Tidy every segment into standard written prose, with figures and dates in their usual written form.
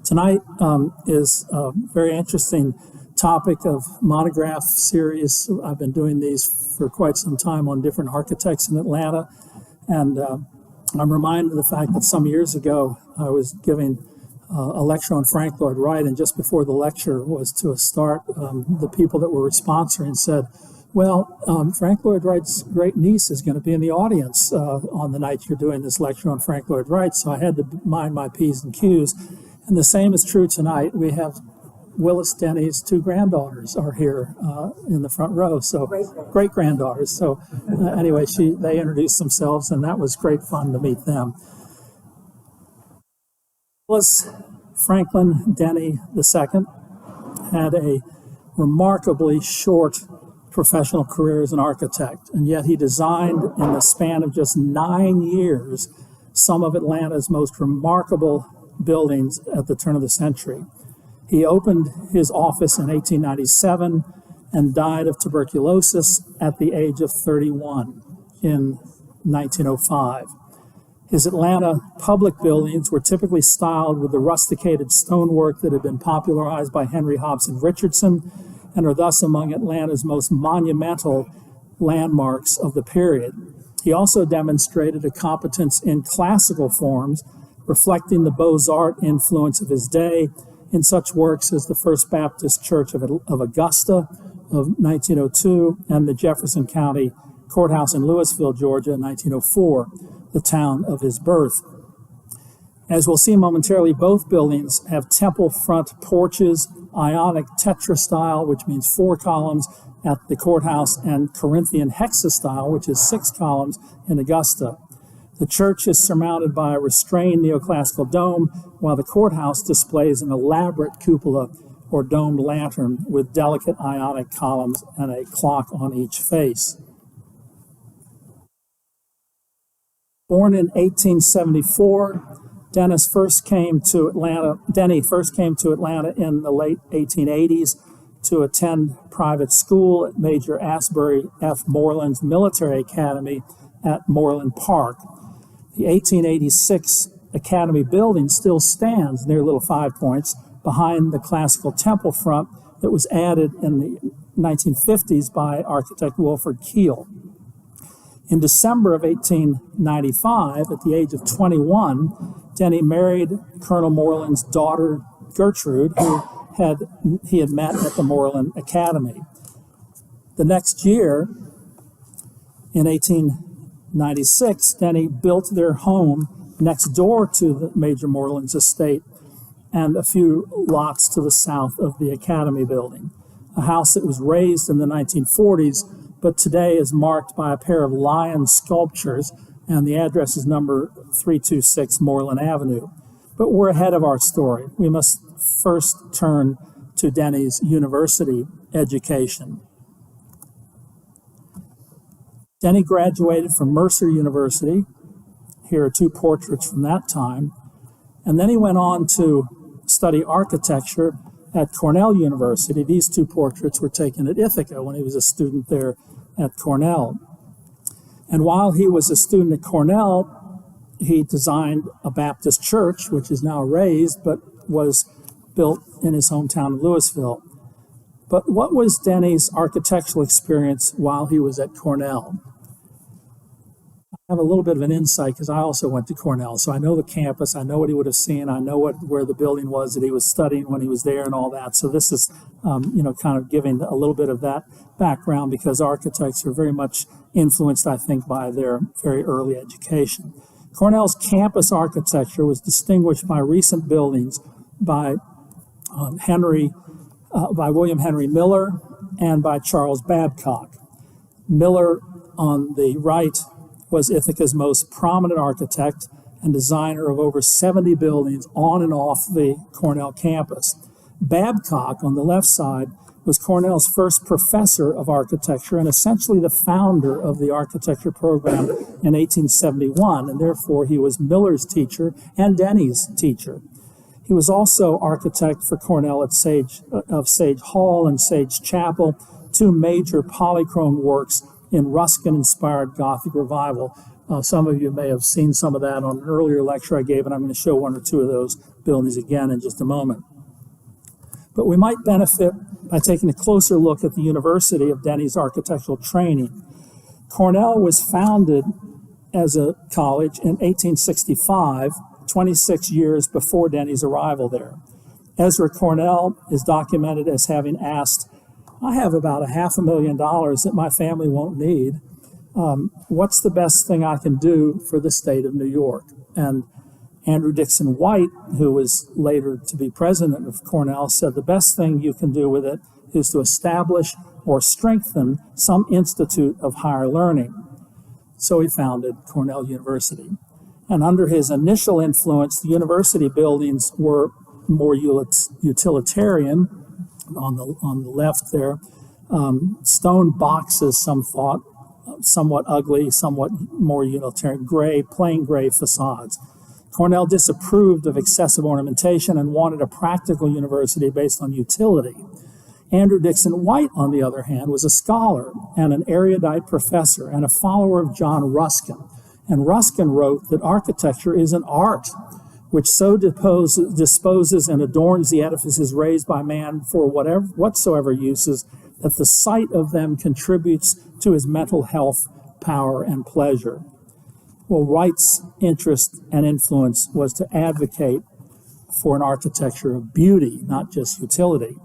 Tonight is a very interesting topic of monograph series. I've been doing these for quite some time on different architects in Atlanta, and I'm reminded of the fact that some years ago I was giving a lecture on Frank Lloyd Wright, and just before the lecture was to start, the people that were sponsoring said, well, Frank Lloyd Wright's great niece is going to be in the audience on the night you're doing this lecture on Frank Lloyd Wright, so I had to mind my P's and Q's. And the same is true tonight. We have Willis Denny's two granddaughters are here in the front row, so great-granddaughters. So anyway, they introduced themselves, and that was great fun to meet them. Willis Franklin Denny II had a remarkably short professional career as an architect, and yet he designed in the span of just 9 years some of Atlanta's most remarkable buildings at the turn of the century. He opened his office in 1897 and died of tuberculosis at the age of 31 in 1905. His Atlanta public buildings were typically styled with the rusticated stonework that had been popularized by Henry Hobson Richardson and are thus among Atlanta's most monumental landmarks of the period. He also demonstrated a competence in classical forms, reflecting the Beaux-Arts influence of his day in such works as the First Baptist Church of Augusta of 1902 and the Jefferson County Courthouse in Louisville, Georgia, in 1904, the town of his birth. As we'll see momentarily, both buildings have temple front porches, Ionic tetrastyle, which means 4 columns at the courthouse, and Corinthian hexastyle, which is 6 columns in Augusta. The church is surmounted by a restrained neoclassical dome, while the courthouse displays an elaborate cupola or domed lantern with delicate Ionic columns and a clock on each face. Born in 1874, Denny first came to Atlanta in the late 1880s to attend private school at Major Asbury F. Moreland's Military Academy at Moreland Park. The 1886 Academy building still stands near Little Five Points behind the classical temple front that was added in the 1950s by architect Wilfred Keel. In December of 1895, at the age of 21, Denny married Colonel Moreland's daughter, Gertrude, who he had met at the Moreland Academy. The next year, in 1896, Denny built their home next door to the Major Moreland's estate and a few lots to the south of the Academy building, a house that was raised in the 1940s, but today is marked by a pair of lion sculptures, and the address is number 326 Moreland Avenue. But we're ahead of our story. We must first turn to Denny's university education. Denny graduated from Mercer University. Here are 2 portraits from that time. And then he went on to study architecture at Cornell University. These 2 portraits were taken at Ithaca when he was a student there at Cornell. And while he was a student at Cornell, he designed a Baptist church, which is now raised, but was built in his hometown of Louisville. But what was Denny's architectural experience while he was at Cornell? I have a little bit of an insight because I also went to Cornell, so I know the campus, I know what he would have seen, I know where the building was that he was studying when he was there and all that. So this is, kind of giving a little bit of that background because architects are very much influenced, I think, by their very early education. Cornell's campus architecture was distinguished by recent buildings by William Henry Miller and by Charles Babcock. Miller, on the right, was Ithaca's most prominent architect and designer of over 70 buildings on and off the Cornell campus. Babcock, on the left side, was Cornell's first professor of architecture and essentially the founder of the architecture program in 1871, and therefore he was Miller's teacher and Denny's teacher. He was also architect for Cornell at Sage Hall and Sage Chapel, 2 major polychrome works in Ruskin-inspired Gothic revival. Some of you may have seen some of that on an earlier lecture I gave, and I'm going to show 1 or 2 of those buildings again in just a moment. But we might benefit by taking a closer look at the University of Denny's architectural training. Cornell was founded as a college in 1865, 26 years before Denny's arrival there. Ezra Cornell is documented as having asked, I have about $500,000 that my family won't need. What's the best thing I can do for the state of New York? And Andrew Dixon White, who was later to be president of Cornell, said the best thing you can do with it is to establish or strengthen some institute of higher learning. So he founded Cornell University. And under his initial influence, the university buildings were more utilitarian. On the left there, stone boxes, some thought, somewhat ugly, somewhat more utilitarian, plain gray facades. Cornell disapproved of excessive ornamentation and wanted a practical university based on utility. Andrew Dixon White, on the other hand, was a scholar and an erudite professor and a follower of John Ruskin. And Ruskin wrote that architecture is an art which so disposes and adorns the edifices raised by man for whatsoever uses, that the sight of them contributes to his mental health, power, and pleasure. Well, White's interest and influence was to advocate for an architecture of beauty, not just utility.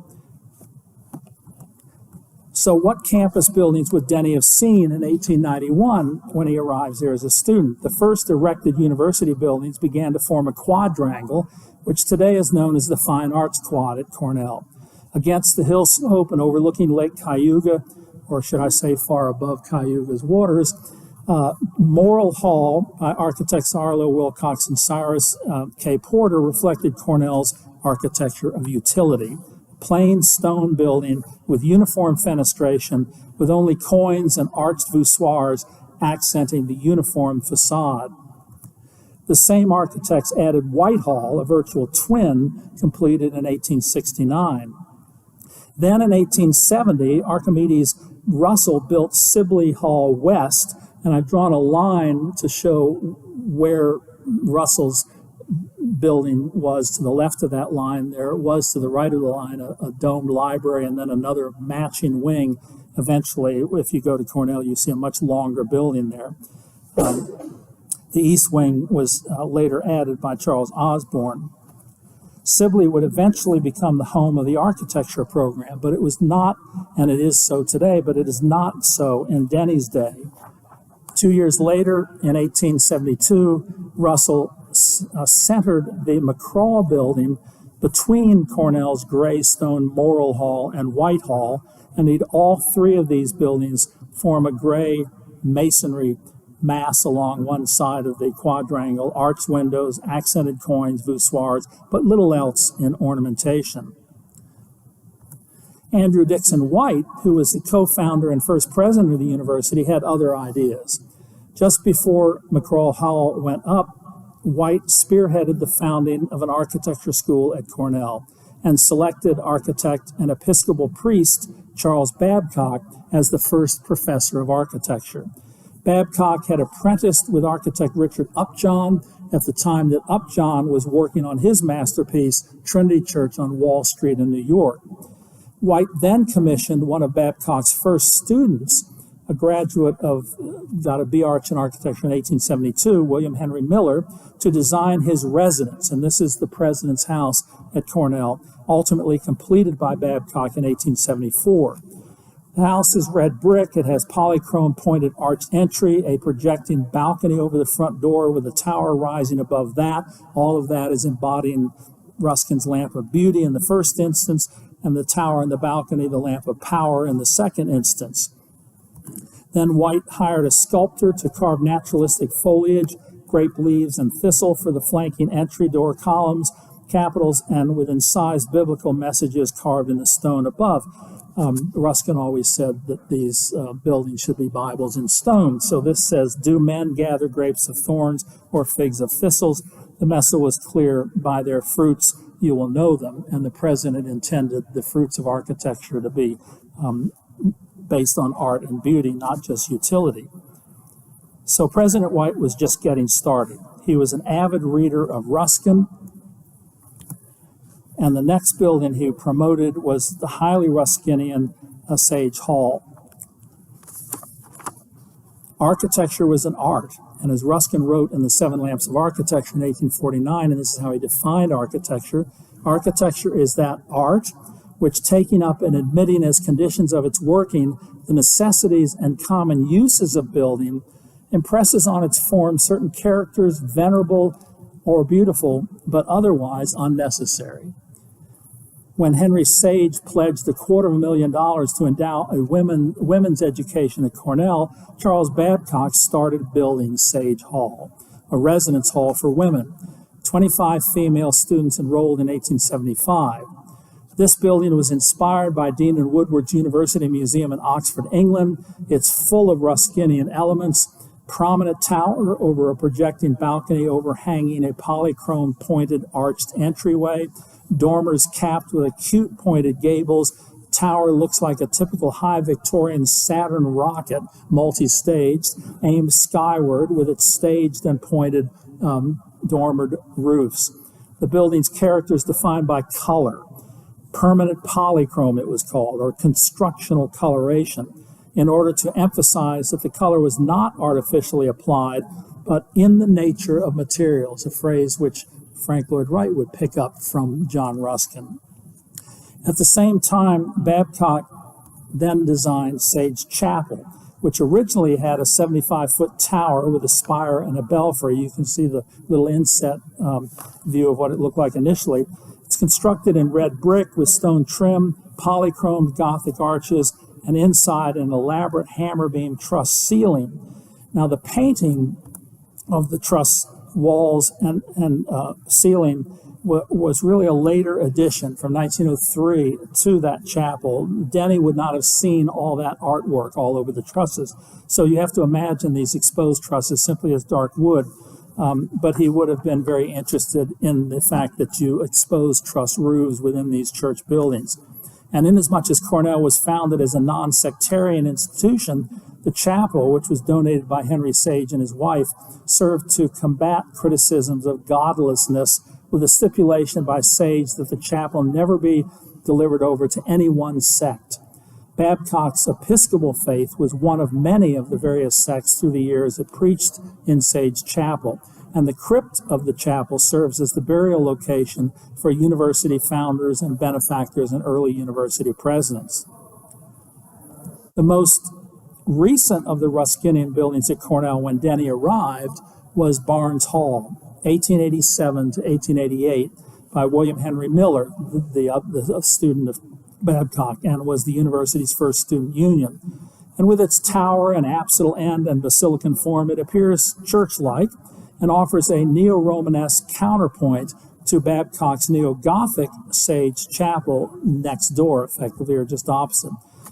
So what campus buildings would Denny have seen in 1891 when he arrives there as a student? The first erected university buildings began to form a quadrangle, which today is known as the Fine Arts Quad at Cornell. Against the hill slope and overlooking Lake Cayuga, or should I say far above Cayuga's waters, Morrill Hall by architects Arlo Wilcox and Cyrus K. Porter reflected Cornell's architecture of utility. Plain stone building with uniform fenestration, with only coins and arched voussoirs accenting the uniform facade. The same architects added Whitehall, a virtual twin, completed in 1869. Then in 1870, Archimedes Russell built Sibley Hall West, and I've drawn a line to show where Russell's building was. To the left of that line there. It was to the right of the line a domed library and then another matching wing. Eventually, if you go to Cornell, you see a much longer building there. The east wing was later added by Charles Osborne. Sibley would eventually become the home of the architecture program, but it was not, and it is so today, but it is not so in Denny's day. 2 years later, in 1872, Russell centered the McCraw building between Cornell's gray stone Morrill Hall and Whitehall, and all three of these buildings form a gray masonry mass along one side of the quadrangle, arched windows, accented coins, voussoirs, but little else in ornamentation. Andrew Dixon White, who was the co-founder and first president of the university, had other ideas. Just before McCraw Hall went up, White spearheaded the founding of an architecture school at Cornell and selected architect and Episcopal priest Charles Babcock as the first professor of architecture. Babcock had apprenticed with architect Richard Upjohn at the time that Upjohn was working on his masterpiece, Trinity Church on Wall Street in New York. White then commissioned one of Babcock's first students, a graduate got a B.Arch in architecture in 1872, William Henry Miller, to design his residence. And this is the president's house at Cornell, ultimately completed by Babcock in 1874. The house is red brick. It has polychrome pointed arch entry, a projecting balcony over the front door with a tower rising above that. All of that is embodying Ruskin's lamp of beauty in the first instance, and the tower and the balcony, the lamp of power in the second instance. Then White hired a sculptor to carve naturalistic foliage, grape leaves, and thistle for the flanking entry door columns, capitals, and with incised biblical messages carved in the stone above. Ruskin always said that these buildings should be Bibles in stone. So this says, "Do men gather grapes of thorns or figs of thistles?" The message was clear, "By their fruits you will know them." And the president intended the fruits of architecture to be based on art and beauty, not just utility. So President White was just getting started. He was an avid reader of Ruskin, And the next building he promoted was the highly Ruskinian Sage Hall. Architecture was an art, and as Ruskin wrote in the Seven Lamps of Architecture in 1849, and this is how he defined architecture, architecture is that art which, taking up and admitting as conditions of its working the necessities and common uses of building, impresses on its form certain characters venerable or beautiful, but otherwise unnecessary. When Henry Sage pledged $250,000 to endow a women's education at Cornell, Charles Babcock started building Sage Hall, a residence hall for women. 25 female students enrolled in 1875. This building was inspired by Dean and Woodward's University Museum in Oxford, England. It's full of Ruskinian elements. Prominent tower over a projecting balcony overhanging a polychrome pointed arched entryway. Dormers capped with acute pointed gables. Tower looks like a typical high Victorian Saturn rocket, multi-staged, aimed skyward with its staged and pointed dormered roofs. The building's character is defined by color. Permanent polychrome, it was called, or constructional coloration, in order to emphasize that the color was not artificially applied, but in the nature of materials, a phrase which Frank Lloyd Wright would pick up from John Ruskin. At the same time, Babcock then designed Sage Chapel, which originally had a 75-foot tower with a spire and a belfry. You can see the little inset view of what it looked like initially. It's constructed in red brick with stone trim, polychromed Gothic arches, and inside an elaborate hammer beam truss ceiling. Now, the painting of the truss walls and ceiling was really a later addition from 1903 to that chapel. Denny would not have seen all that artwork all over the trusses. So you have to imagine these exposed trusses simply as dark wood. But he would have been very interested in the fact that you expose truss roofs within these church buildings. And inasmuch as Cornell was founded as a non-sectarian institution, the chapel, which was donated by Henry Sage and his wife, served to combat criticisms of godlessness with a stipulation by Sage that the chapel never be delivered over to any one sect. Babcock's Episcopal faith was one of many of the various sects through the years that preached in Sage Chapel, and the crypt of the chapel serves as the burial location for university founders and benefactors and early university presidents. The most recent of the Ruskinian buildings at Cornell when Denny arrived was Barnes Hall, 1887 to 1888, by William Henry Miller, the student of Babcock, and was the university's first student union. And with its tower and apsidal end and basilican form, it appears church-like and offers a neo-Romanesque counterpoint to Babcock's neo-Gothic Sage Chapel next door, effectively, or just opposite.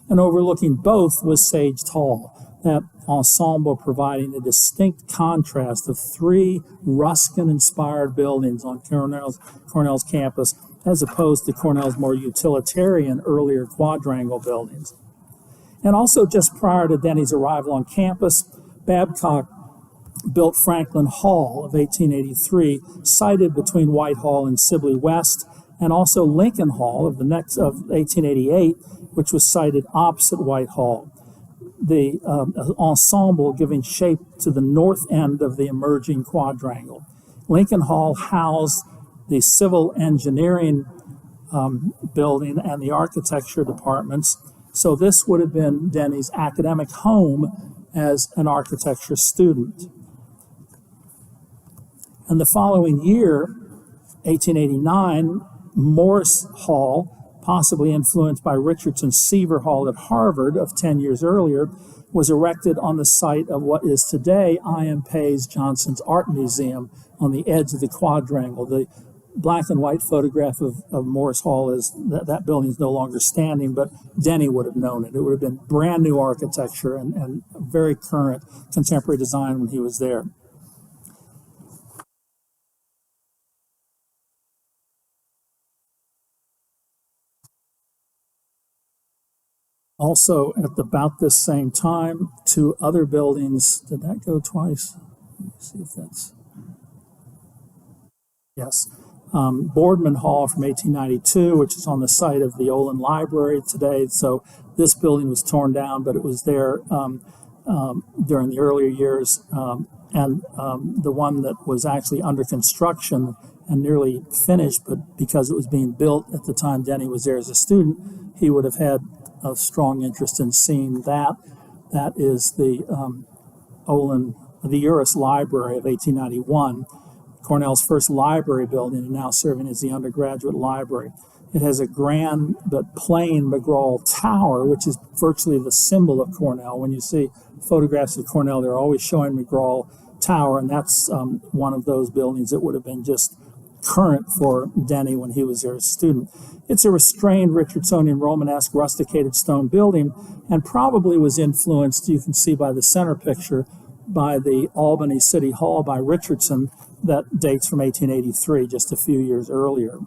And overlooking both was Sage Hall, that ensemble providing a distinct contrast of three Ruskin-inspired buildings on Cornell's campus, as opposed to Cornell's more utilitarian earlier quadrangle buildings. And also just prior to Denny's arrival on campus, Babcock built Franklin Hall of 1883, sited between Whitehall and Sibley West, and also Lincoln Hall of 1888, which was sited opposite Whitehall. The ensemble giving shape to the north end of the emerging quadrangle. Lincoln Hall housed the civil engineering building and the architecture departments. So this would have been Denny's academic home as an architecture student. And the following year, 1889, Morse Hall, possibly influenced by Richardson's Seaver Hall at Harvard of 10 years earlier, was erected on the site of what is today I.M. Page Johnson's Art Museum on the edge of the quadrangle. The black and white photograph of Morse Hall is that building is no longer standing, but Denny would have known it. It would have been brand new architecture and very current contemporary design when he was there. Also, at about this same time, two other buildings. Did that go twice? Let me see if that's... Yes. Boardman Hall from 1892, which is on the site of the Olin Library today. So this building was torn down, but it was there during the earlier years. And the one that was actually under construction and nearly finished, but because it was being built at the time Denny was there as a student, he would have had a strong interest in seeing that. That is the Uris Library of 1891, Cornell's first library building, and now serving as the undergraduate library. It has a grand but plain McGraw Tower, which is virtually the symbol of Cornell. When you see photographs of Cornell, they're always showing McGraw Tower, and that's one of those buildings that would have been just current for Denny when he was there as a student. It's a restrained Richardsonian Romanesque rusticated stone building, and probably was influenced, you can see by the center picture, by the Albany City Hall by Richardson that dates from 1883, just a few years earlier.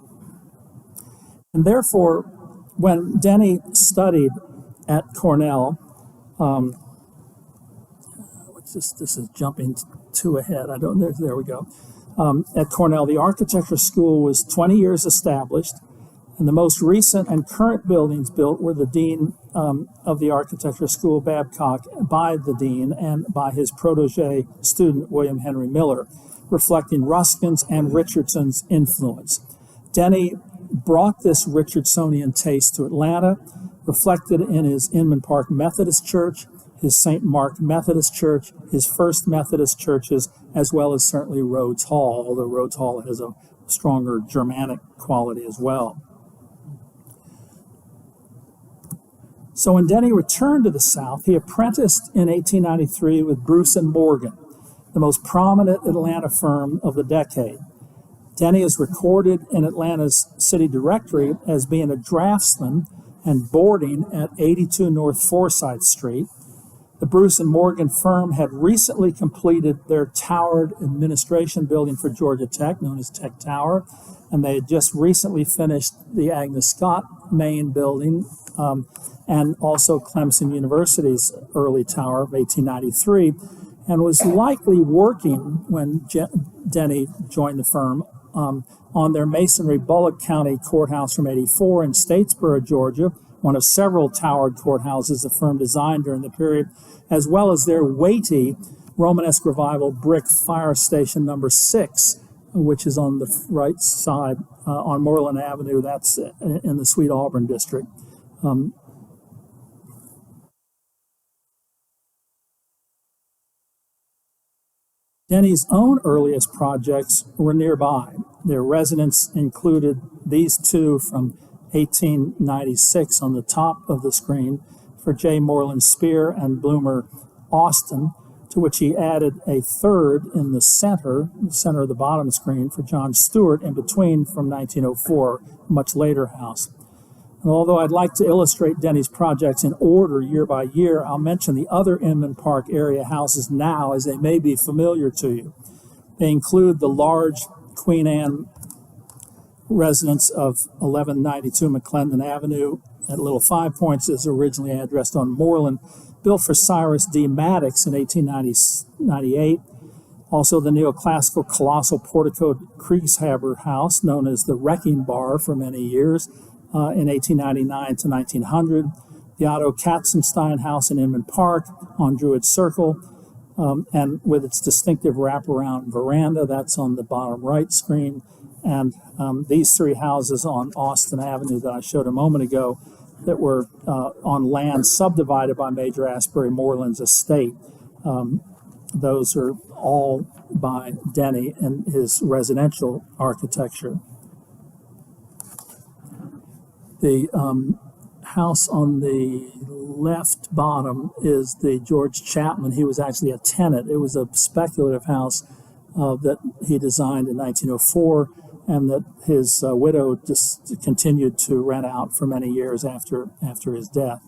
And therefore, when Denny studied at Cornell, this is jumping too ahead. There we go. At Cornell, the architecture school was 20 years established, and the most recent and current buildings built were the dean of the architecture school, Babcock, by the dean and by his protege student, William Henry Miller, reflecting Ruskin's and Richardson's influence. Denny brought this Richardsonian taste to Atlanta, reflected in his Inman Park Methodist Church, his St. Mark Methodist Church, his First Methodist churches, as well as certainly Rhodes Hall, although Rhodes Hall has a stronger Germanic quality as well. So when Denny returned to the South, he apprenticed in 1893 with Bruce and Morgan, the most prominent Atlanta firm of the decade. Denny is recorded in Atlanta's city directory as being a draftsman and boarding at 82 North Forsyth Street. The Bruce and Morgan firm had recently completed their towered administration building for Georgia Tech, known as Tech Tower, and they had just recently finished the Agnes Scott main building, and also Clemson University's early tower of 1893, and was likely working when Denny joined the firm on their masonry Bullock County courthouse from 84 in Statesboro, Georgia, one of several towered courthouses the firm designed during the period, as well as their weighty Romanesque Revival brick fire station number 6, which is on the right side on Moreland Avenue. That's in the Sweet Auburn district. Denny's own earliest projects were nearby. Their residence included these two from 1896 on the top of the screen for J. Moreland Spear and Bloomer Austin, to which he added a third in the center of the bottom screen for John Stewart in between from 1904, a much later house. And although I'd like to illustrate Denny's projects in order year by year, I'll mention the other Inman Park area houses now, as they may be familiar to you. They include the large Queen Anne residence of 1192 McClendon Avenue at Little Five Points, is originally addressed on Moreland, built for Cyrus D. Maddox in 1898. Also the neoclassical colossal porticoed Kriegshaber house, known as the Wrecking Bar for many years, in 1899 to 1900. The Otto Katzenstein house in Inman Park on Druid Circle, and with its distinctive wraparound veranda, that's on the bottom right screen. And these three houses on Austin Avenue that I showed a moment ago that were on land subdivided by Major Asbury Moreland's estate. Those are all by Denny and his residential architecture. The house on the left bottom is the George Chapman. He was actually a tenant. It was a speculative house that he designed in 1904, and that his widow just continued to rent out for many years after his death.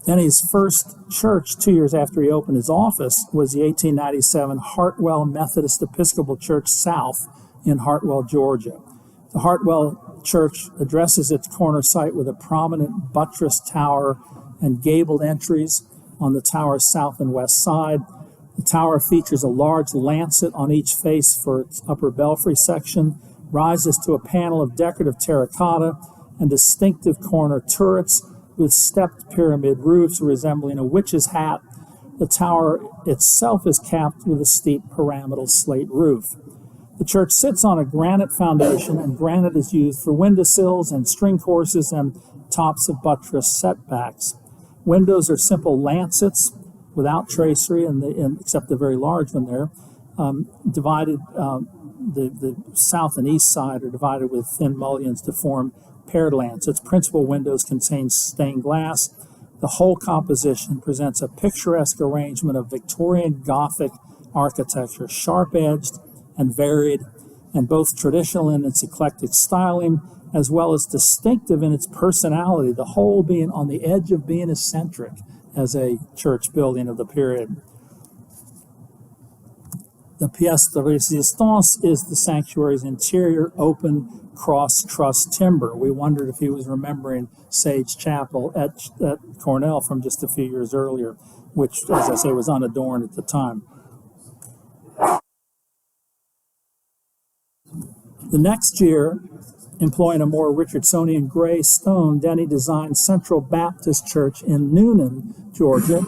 Denny's first church 2 years after he opened his office was the 1897 Hartwell Methodist Episcopal Church South in Hartwell, Georgia. The Hartwell Church addresses its corner site with a prominent buttress tower and gabled entries on the tower's south and west side. The tower features a large lancet on each face for its upper belfry section, rises to a panel of decorative terracotta and distinctive corner turrets with stepped pyramid roofs resembling a witch's hat. The tower itself is capped with a steep pyramidal slate roof. The church sits on a granite foundation, and granite is used for windowsills and string courses and tops of buttress setbacks. Windows are simple lancets without tracery, except the very large one there. Divided, the south and east side are divided with thin mullions to form paired lancets. Principal windows contain stained glass. The whole composition presents a picturesque arrangement of Victorian Gothic architecture, sharp-edged and varied, and both traditional in its eclectic styling as well as distinctive in its personality, the whole being on the edge of being eccentric as a church building of the period. The pièce de résistance is the sanctuary's interior open cross-truss timber. We wondered if he was remembering Sage Chapel at Cornell from just a few years earlier, which, as I say, was unadorned at the time. The next year, employing a more Richardsonian gray stone, Denny designed Central Baptist Church in Noonan, Georgia,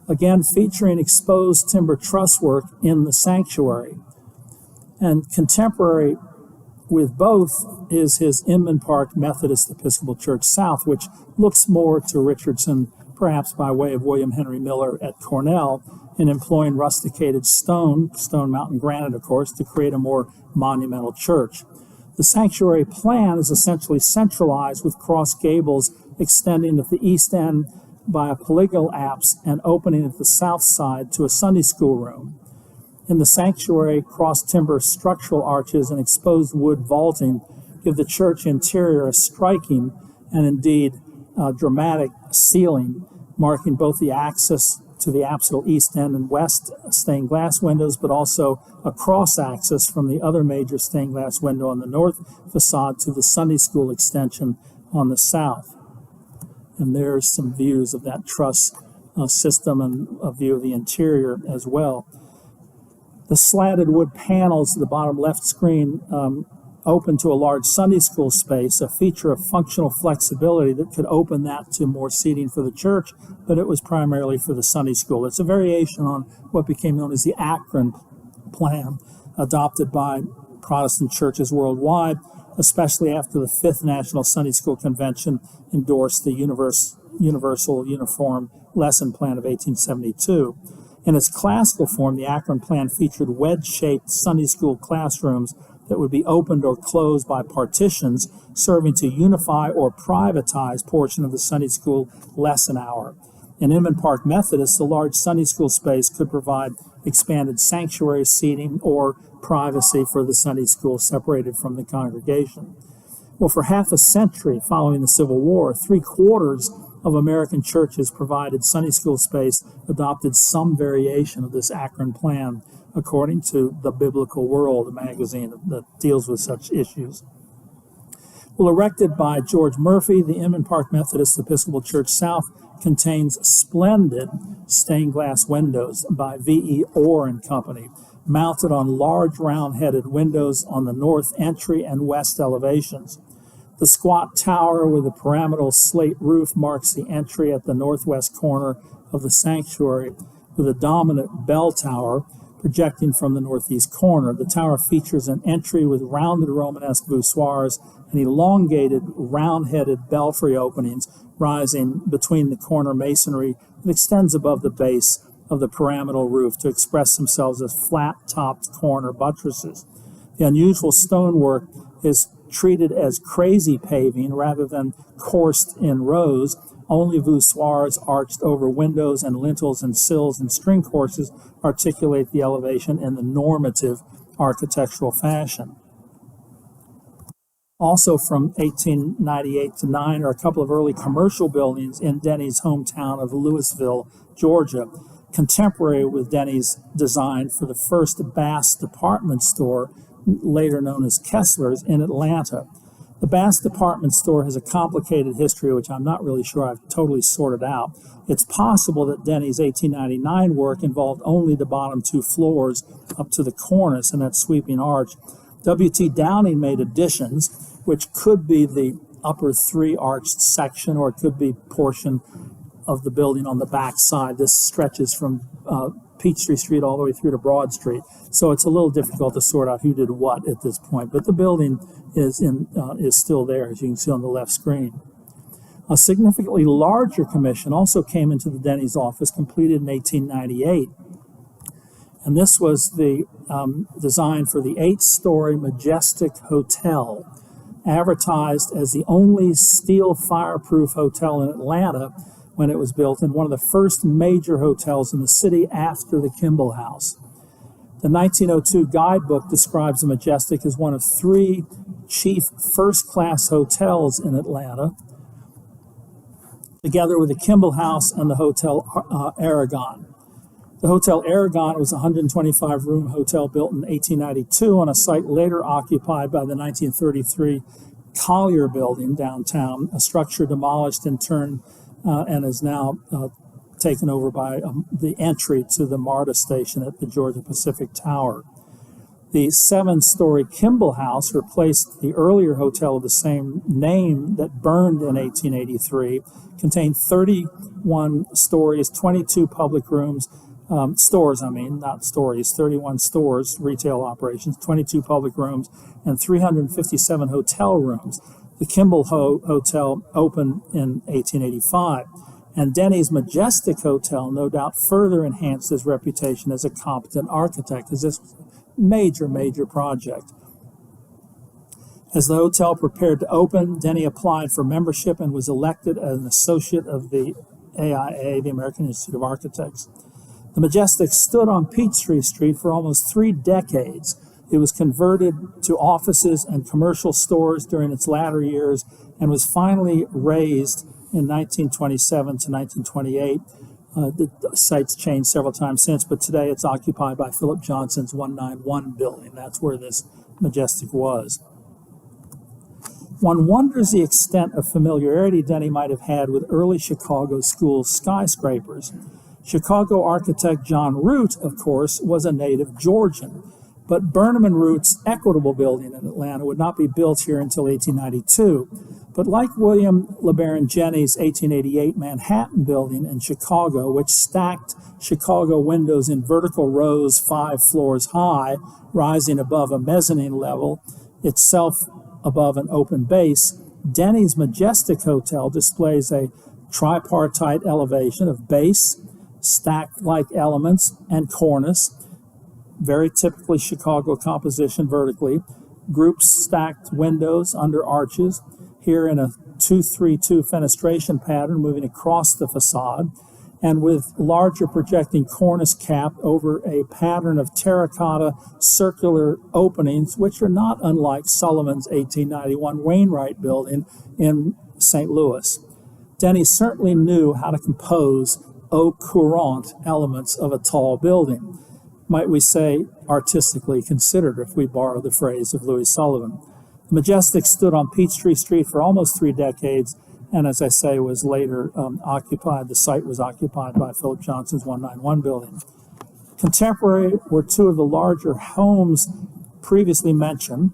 again featuring exposed timber truss work in the sanctuary. And contemporary with both is his Inman Park Methodist Episcopal Church South, which looks more to Richardson, perhaps by way of William Henry Miller at Cornell, in employing rusticated stone mountain granite, of course, to create a more monumental church. The sanctuary plan is essentially centralized with cross gables extending at the east end by a polygonal apse and opening at the south side to a Sunday school room. In the sanctuary, cross-timber structural arches and exposed wood vaulting give the church interior a striking and indeed dramatic ceiling, marking both the access to the apsidal east end and west stained glass windows, but also a cross-access from the other major stained glass window on the north facade to the Sunday school extension on the south. And there's some views of that truss system and a view of the interior as well. The slatted wood panels at the bottom left screen open to a large Sunday school space, a feature of functional flexibility that could open that to more seating for the church, but it was primarily for the Sunday school. It's a variation on what became known as the Akron plan, adopted by Protestant churches worldwide, especially after the Fifth National Sunday School Convention endorsed the Universal Uniform Lesson Plan of 1872. In its classical form, the Akron plan featured wedge-shaped Sunday school classrooms that would be opened or closed by partitions, serving to unify or privatize portion of the Sunday school lesson hour. In Inman Park Methodist, the large Sunday school space could provide expanded sanctuary seating or privacy for the Sunday school separated from the congregation. Well, for half a century following the Civil War, 3/4 of American churches provided Sunday school space adopted some variation of this Akron plan, according to The Biblical World, a magazine that deals with such issues. Well, erected by George Murphy, the Inman Park Methodist Episcopal Church South contains splendid stained glass windows by V.E. Orr and Company, mounted on large round-headed windows on the north entry and west elevations. The squat tower with a pyramidal slate roof marks the entry at the northwest corner of the sanctuary, with a dominant bell tower projecting from the northeast corner. The tower features an entry with rounded Romanesque voussoirs and elongated, round-headed belfry openings rising between the corner masonry that extends above the base of the pyramidal roof to express themselves as flat-topped corner buttresses. The unusual stonework is treated as crazy paving rather than coursed in rows. Only voussoirs arched over windows and lintels and sills and string courses articulate the elevation in the normative architectural fashion. Also from 1898 to 9 are a couple of early commercial buildings in Denny's hometown of Louisville, Georgia, contemporary with Denny's design for the first Bass department store, later known as Kessler's, in Atlanta. The Bass department store has a complicated history, which I'm not really sure I've totally sorted out. It's possible that Denny's 1899 work involved only the bottom 2 floors up to the cornice and that sweeping arch. W.T. Downing made additions, which could be the upper 3 arched section, or it could be portion of the building on the back side. This stretches from Peachtree Street all the way through to Broad Street. So it's a little difficult to sort out who did what at this point. But the building is still there, as you can see on the left screen. A significantly larger commission also came into the Denny's office, completed in 1898. And this was the design for the 8-story Majestic Hotel, advertised as the only steel fireproof hotel in Atlanta when it was built, and one of the first major hotels in the city after the Kimball House. The 1902 guidebook describes the Majestic as one of 3 chief first-class hotels in Atlanta, together with the Kimball House and the Hotel Aragon. The Hotel Aragon was a 125-room hotel built in 1892 on a site later occupied by the 1933 Collier Building downtown, a structure demolished in turn and is now taken over by the entry to the MARTA station at the Georgia Pacific Tower. The 7-story Kimball House replaced the earlier hotel of the same name that burned in 1883, contained 31 stories, 22 public rooms, stores, not stories, 31 stores, retail operations, 22 public rooms, and 357 hotel rooms. The Kimball Hotel opened in 1885, and Denny's Majestic Hotel no doubt further enhanced his reputation as a competent architect, as this was a major project. As the hotel prepared to open, Denny applied for membership and was elected as an associate of the AIA, the American Institute of Architects. The Majestic stood on Peachtree Street for almost 3 decades. It was converted to offices and commercial stores during its latter years and was finally razed in 1927 to 1928. The site's changed several times since, but today it's occupied by Philip Johnson's 191 building. That's where this Majestic was. One wonders the extent of familiarity Denny might have had with early Chicago school skyscrapers. Chicago architect John Root, of course, was a native Georgian, but Burnham and Root's Equitable Building in Atlanta would not be built here until 1892. But like William LeBaron Jennings' 1888 Manhattan Building in Chicago, which stacked Chicago windows in vertical rows 5 floors high, rising above a mezzanine level, itself above an open base, Denny's Majestic Hotel displays a tripartite elevation of base, stacked-like elements, and cornice, very typically Chicago composition vertically, groups stacked windows under arches, here in a 2-3-2 fenestration pattern moving across the facade, and with larger projecting cornice cap over a pattern of terracotta circular openings, which are not unlike Sullivan's 1891 Wainwright building in St. Louis. Denny certainly knew how to compose au courant elements of a tall building. Might we say artistically considered, if we borrow the phrase of Louis Sullivan. The Majestic stood on Peachtree Street for almost 3 decades, and as I say, was later the site was occupied by Philip Johnson's 191 building. Contemporary were 2 of the larger homes previously mentioned.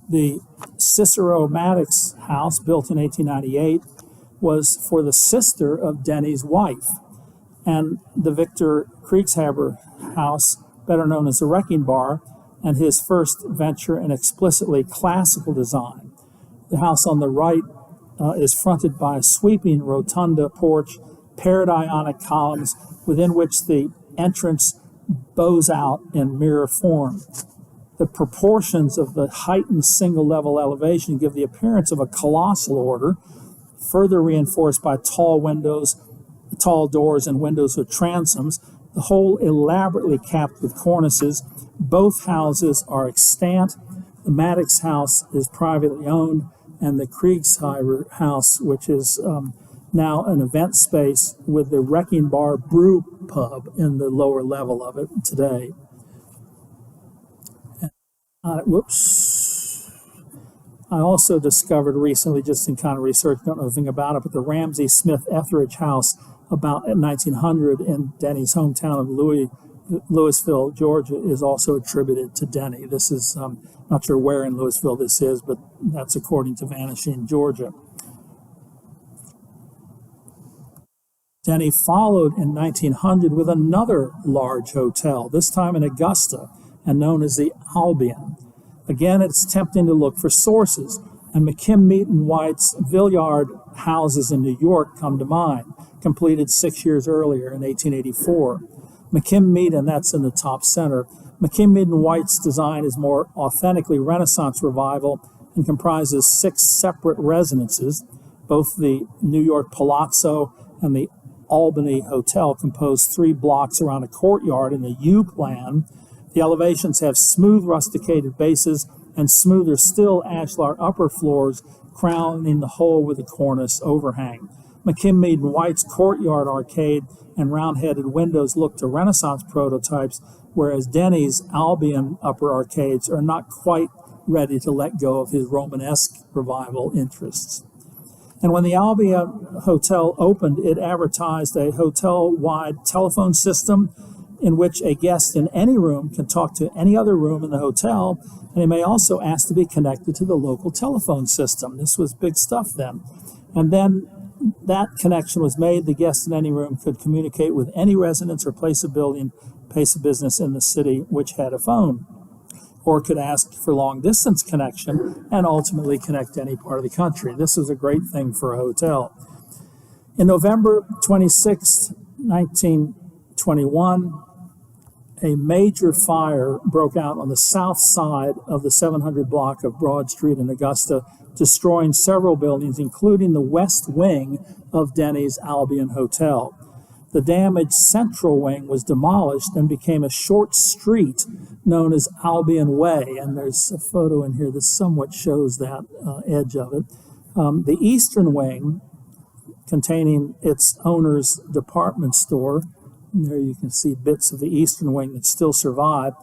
The Cicero Maddox house, built in 1898, was for the sister of Denny's wife, and the Victor Kriegshaber house, better known as the Wrecking Bar, and his first venture in explicitly classical design. The house on the right is fronted by a sweeping rotunda porch, paired Ionic columns, within which the entrance bows out in mirror form. The proportions of the heightened single-level elevation give the appearance of a colossal order, further reinforced by tall windows, tall doors, and windows with transoms, the whole elaborately capped with cornices. Both houses are extant. The Maddox house is privately owned, and the Kriegshaber house, which is now an event space with the Wrecking Bar Brew Pub in the lower level of it today. I also discovered recently, just in kind of research, don't know anything about it, but the Ramsey Smith Etheridge House about 1900 in Denny's hometown of Louisville, Georgia, is also attributed to Denny. This is, not sure where in Louisville this is, but that's according to Vanishing Georgia. Denny followed in 1900 with another large hotel, this time in Augusta, and known as the Albion. Again, it's tempting to look for sources, and McKim, Mead, and White's Villiard houses in New York come to mind, completed 6 years earlier in 1884. McKim, Mead, and that's in the top center. McKim, Mead, and White's design is more authentically Renaissance revival and comprises 6 separate residences. Both the New York Palazzo and the Albany Hotel compose 3 blocks around a courtyard in the U plan. The elevations have smooth rusticated bases and smoother still ashlar upper floors, crowning the whole with a cornice overhang. McKim, Mead, and White's courtyard arcade and round-headed windows look to Renaissance prototypes, whereas Denny's Albion upper arcades are not quite ready to let go of his Romanesque revival interests. And when the Albion Hotel opened, it advertised a hotel-wide telephone system in which a guest in any room can talk to any other room in the hotel, and he may also ask to be connected to the local telephone system. This was big stuff then. And then that connection was made. The guest in any room could communicate with any residence or place of business in the city which had a phone, or could ask for long-distance connection and ultimately connect to any part of the country. This was a great thing for a hotel. In November 26, 1921, a major fire broke out on the south side of the 700 block of Broad Street in Augusta, destroying several buildings, including the west wing of Denny's Albion Hotel. The damaged central wing was demolished and became a short street known as Albion Way, and there's a photo in here that somewhat shows that edge of it. The eastern wing, containing its owner's department store, and there you can see bits of the eastern wing that still survive,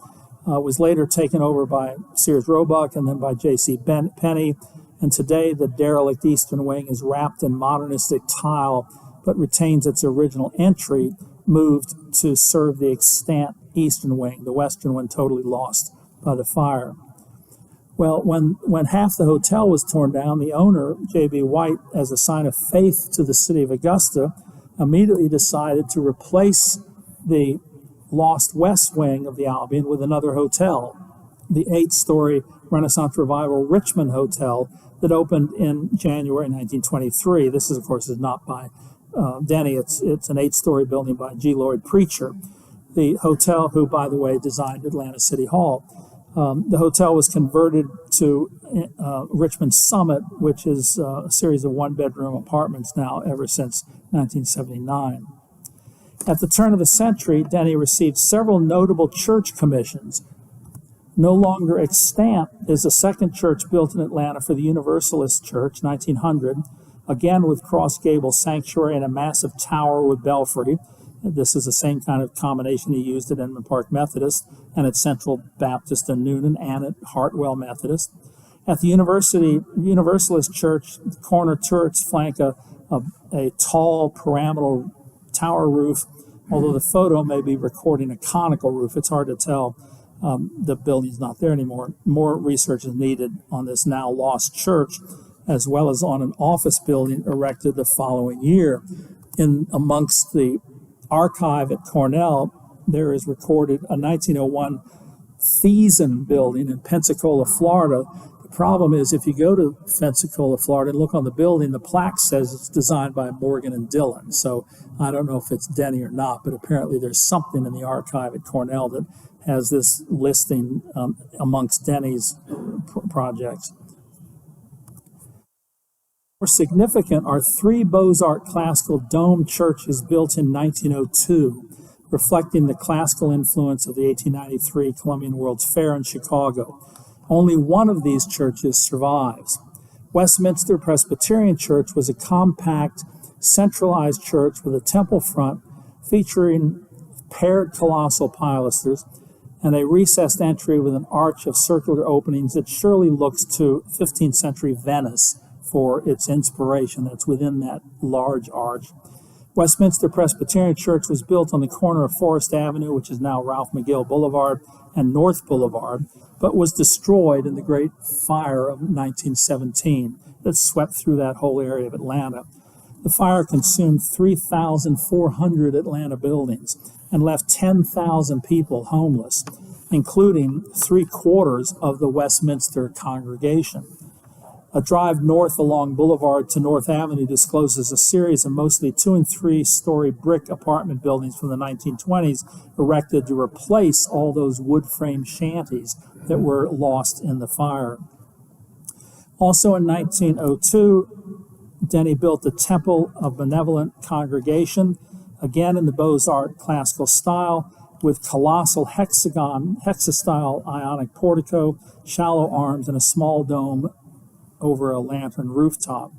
was later taken over by Sears Roebuck and then by J.C. Penney, and today the derelict eastern wing is wrapped in modernistic tile but retains its original entry, moved to serve the extant eastern wing, the western one totally lost by the fire. Well, when half the hotel was torn down, the owner, J.B. White, as a sign of faith to the city of Augusta, immediately decided to replace the lost west wing of the Albion with another hotel, the 8-story Renaissance Revival Richmond Hotel that opened in January 1923. This is, of course, not by Denny. It's an 8-story building by G. Lloyd Preacher, the hotel who, by the way, designed Atlanta City Hall. The hotel was converted to Richmond Summit, which is a series of one-bedroom apartments now ever since 1979. At the turn of the century, Denny received several notable church commissions. No longer extant is a second church built in Atlanta for the Universalist Church, 1900, again with cross gable sanctuary and a massive tower with belfry. This is the same kind of combination he used at Inman Park Methodist and at Central Baptist in Noonan and at Hartwell Methodist. At the Universalist Church, the corner turrets flank a tall pyramidal tower roof. Although the photo may be recording a conical roof, it's hard to tell. The building's not there anymore. More research is needed on this now lost church, as well as on an office building erected the following year. In amongst the archive at Cornell, there is recorded a 1901 Thiessen building in Pensacola, Florida. The problem is, if you go to Pensacola, Florida, and look on the building, the plaque says it's designed by Morgan and Dillon. So I don't know if it's Denny or not, but apparently there's something in the archive at Cornell that has this listing amongst Denny's projects. More significant are 3 Beaux-Arts classical dome churches built in 1902, reflecting the classical influence of the 1893 Columbian World's Fair in Chicago. Only one of these churches survives. Westminster Presbyterian Church was a compact, centralized church with a temple front featuring paired colossal pilasters and a recessed entry with an arch of circular openings that surely looks to 15th century Venice for its inspiration that's within that large arch. Westminster Presbyterian Church was built on the corner of Forest Avenue, which is now Ralph McGill Boulevard, and North Boulevard, but was destroyed in the Great Fire of 1917 that swept through that whole area of Atlanta. The fire consumed 3,400 Atlanta buildings and left 10,000 people homeless, including 3/4 of the Westminster congregation. A drive north along Boulevard to North Avenue discloses a series of mostly 2- and 3-story brick apartment buildings from the 1920s erected to replace all those wood frame shanties that were lost in the fire. Also in 1902, Denny built the Temple of Benevolent Congregation, again in the Beaux-Arts classical style, with colossal hexastyle ionic portico, shallow arms, and a small dome over a lantern rooftop.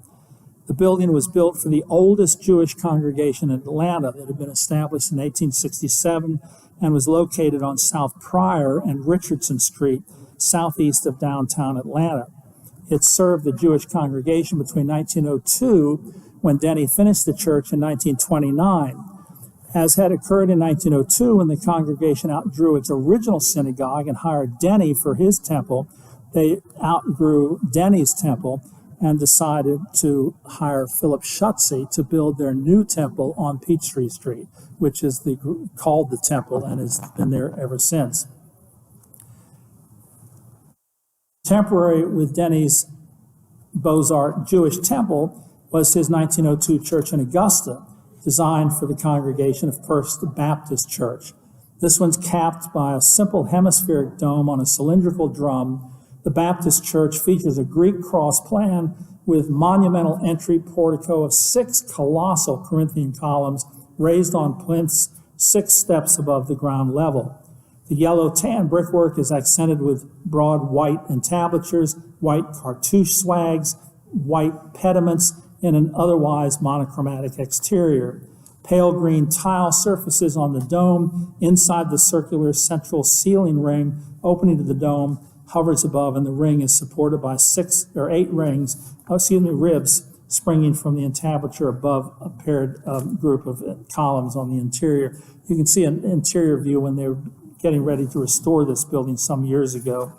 The building was built for the oldest Jewish congregation in Atlanta that had been established in 1867 and was located on South Pryor and Richardson Street, southeast of downtown Atlanta. It served the Jewish congregation between 1902, when Denny finished the church, in 1929. As had occurred in 1902 when the congregation outgrew its original synagogue and hired Denny for his temple, they outgrew Denny's temple and decided to hire Philip Schutze to build their new temple on Peachtree Street, which is called the Temple and has been there ever since. Contemporary with Denny's Beaux-Arts Jewish temple was his 1902 church in Augusta, designed for the congregation of First Baptist Church. This one's capped by a simple hemispheric dome on a cylindrical drum. The Baptist church features a Greek cross plan with monumental entry portico of 6 colossal Corinthian columns raised on plinths 6 steps above the ground level. The yellow tan brickwork is accented with broad white entablatures, white cartouche swags, white pediments, and an otherwise monochromatic exterior. Pale green tile surfaces on the dome inside the circular central ceiling ring opening to the dome hovers above, and the ring is supported by 6 or 8 ribs springing from the entablature above a paired group of columns on the interior. You can see an interior view when they were getting ready to restore this building some years ago.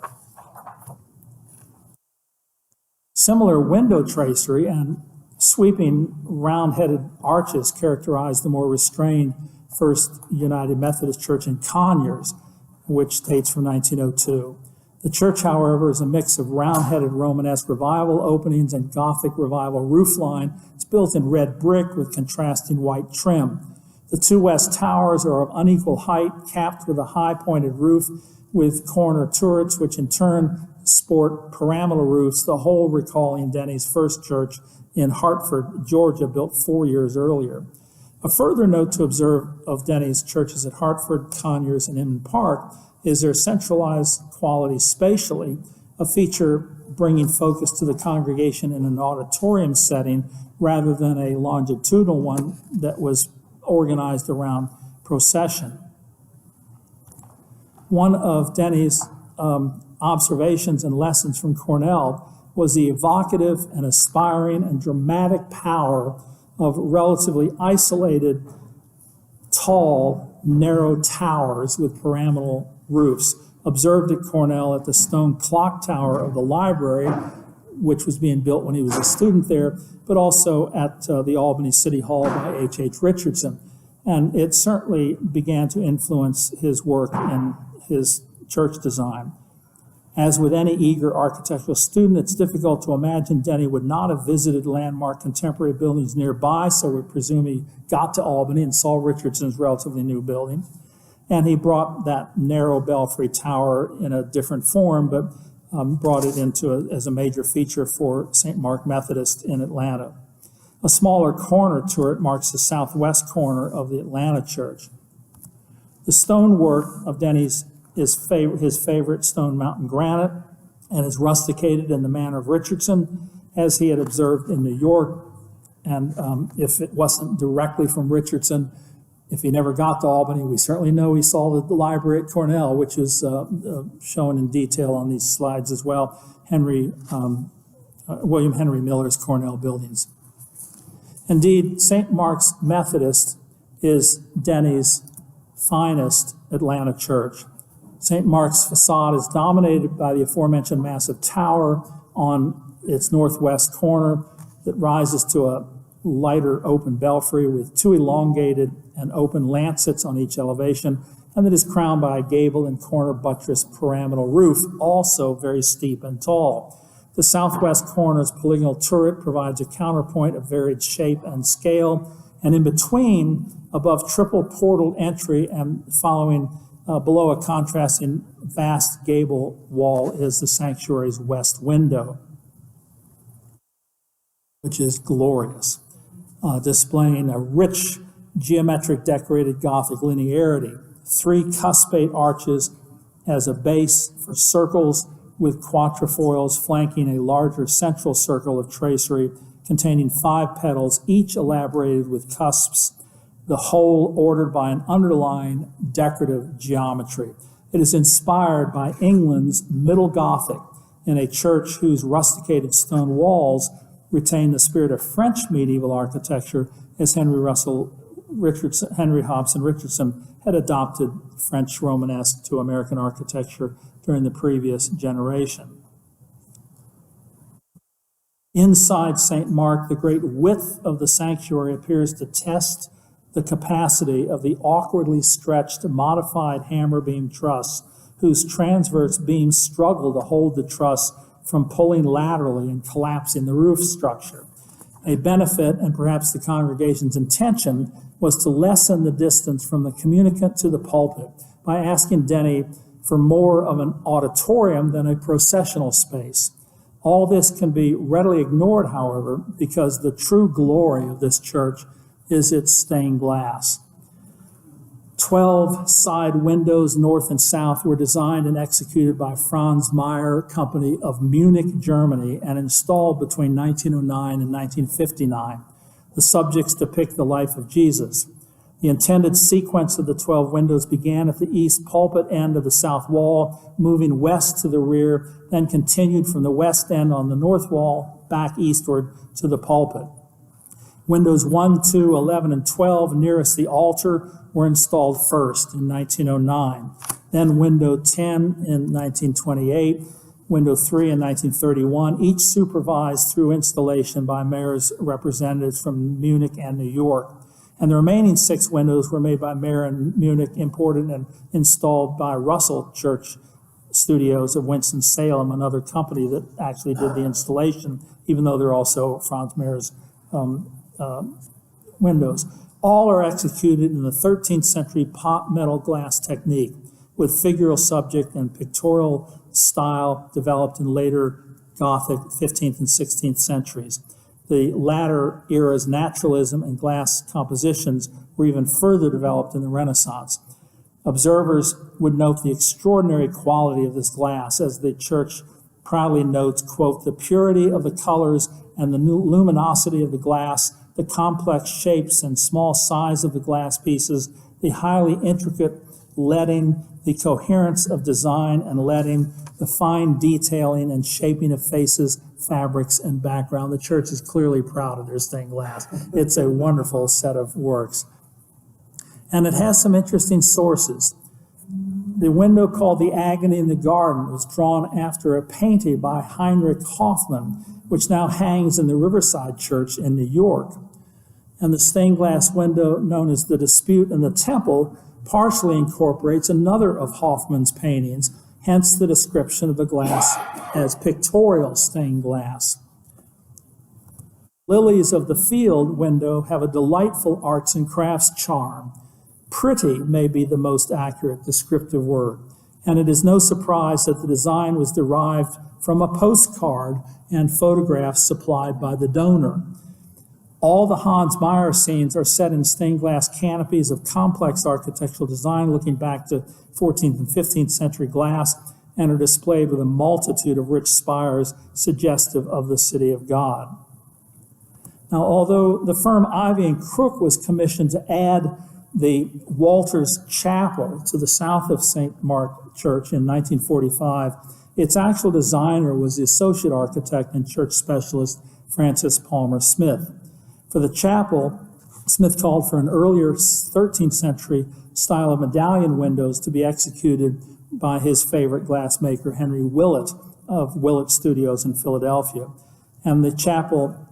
Similar window tracery and sweeping round-headed arches characterize the more restrained First United Methodist Church in Conyers, which dates from 1902. The church, however, is a mix of round-headed Romanesque Revival openings and Gothic Revival roofline. It's built in red brick with contrasting white trim. The 2 west towers are of unequal height, capped with a high-pointed roof with corner turrets, which in turn sport pyramidal roofs, the whole recalling Denny's first church in Hartford, Georgia, built 4 years earlier. A further note to observe of Denny's churches at Hartford, Conyers, and Inman Park is their centralized quality spatially, a feature bringing focus to the congregation in an auditorium setting rather than a longitudinal one that was organized around procession. One of Denny's observations and lessons from Cornell was the evocative and aspiring and dramatic power of relatively isolated, tall, narrow towers with pyramidal roofs, observed at Cornell at the stone clock tower of the library, which was being built when he was a student there, but also at the Albany City Hall by H.H. Richardson. And it certainly began to influence his work in his church design. As with any eager architectural student, it's difficult to imagine Denny would not have visited landmark contemporary buildings nearby, so we presume he got to Albany and saw Richardson's relatively new building. And he brought that narrow belfry tower in a different form, but brought it into as a major feature for St. Mark Methodist in Atlanta. A smaller corner turret marks the southwest corner of the Atlanta church. The stonework of Denny's is his favorite stone mountain granite and is rusticated in the manner of Richardson, as he had observed in New York. And if it wasn't directly from Richardson, If he never got to Albany, we certainly know he saw the library at Cornell, which is shown in detail on these slides as well. William Henry Miller's Cornell buildings. Indeed, St. Mark's Methodist is Denny's finest Atlanta church. St. Mark's facade is dominated by the aforementioned massive tower on its northwest corner that rises to a lighter open belfry with two elongated and open lancets on each elevation, and that is crowned by a gable and corner buttress pyramidal roof, also very steep and tall. The southwest corner's polygonal turret provides a counterpoint of varied shape and scale, and in between, above triple portaled entry and following below a contrasting vast gable wall, is the sanctuary's west window, which is glorious, displaying a rich geometric decorated Gothic linearity, three cuspate arches as a base for circles with quatrefoils flanking a larger central circle of tracery containing 5 petals, each elaborated with cusps, the whole ordered by an underlying decorative geometry. It is inspired by England's Middle Gothic in a church whose rusticated stone walls retain the spirit of French medieval architecture, as Henry Hobson Richardson had adopted French Romanesque to American architecture during the previous generation. Inside St. Mark, the great width of the sanctuary appears to test the capacity of the awkwardly stretched, modified hammer beam truss, whose transverse beams struggle to hold the truss from pulling laterally and collapsing the roof structure. A benefit, and perhaps the congregation's intention, was to lessen the distance from the communicant to the pulpit by asking Denny for more of an auditorium than a processional space. All this can be readily ignored, however, because the true glory of this church is its stained glass. 12 side windows, north and south, were designed and executed by Franz Meyer Company of Munich, Germany, and installed between 1909 and 1959. The subjects depict the life of Jesus. The intended sequence of the 12 windows began at the east pulpit end of the south wall, moving west to the rear, then continued from the west end on the north wall back eastward to the pulpit. Windows 1, 2, 11, and 12 nearest the altar were installed first in 1909. Then window 10 in 1928, window 3 in 1931, each supervised through installation by Mayer's representatives from Munich and New York. And the remaining 6 windows were made by Mayer in Munich, imported and installed by Russell Church Studios of Winston-Salem, another company that actually did the installation, even though they're also Franz Mayer's windows. All are executed in the 13th century pot metal glass technique with figural subject and pictorial style developed in later Gothic 15th and 16th centuries. The latter era's naturalism and glass compositions were even further developed in the Renaissance. Observers would note the extraordinary quality of this glass, as the church proudly notes, quote, the purity of the colors and the luminosity of the glass, the complex shapes and small size of the glass pieces, the highly intricate leading, the coherence of design and leading, the fine detailing and shaping of faces, fabrics, and background. The church is clearly proud of their stained glass. It's a wonderful set of works. And it has some interesting sources. The window called The Agony in the Garden was drawn after a painting by Heinrich Hoffmann, which now hangs in the Riverside Church in New York. And the stained glass window known as The Dispute in the Temple partially incorporates another of Hoffmann's paintings, hence the description of the glass as pictorial stained glass. Lilies of the Field window have a delightful arts and crafts charm. Pretty may be the most accurate descriptive word, and it is no surprise that the design was derived from a postcard and photographs supplied by the donor. All the Hans Meyer scenes are set in stained glass canopies of complex architectural design looking back to 14th and 15th century glass, and are displayed with a multitude of rich spires suggestive of the city of God. Now, although the firm Ivy and Crook was commissioned to add The Walters Chapel to the south of St. Mark Church in 1945, its actual designer was the associate architect and church specialist Francis Palmer Smith. For the chapel, Smith called for an earlier 13th century style of medallion windows to be executed by his favorite glassmaker, Henry Willett of Willett Studios in Philadelphia. And the chapel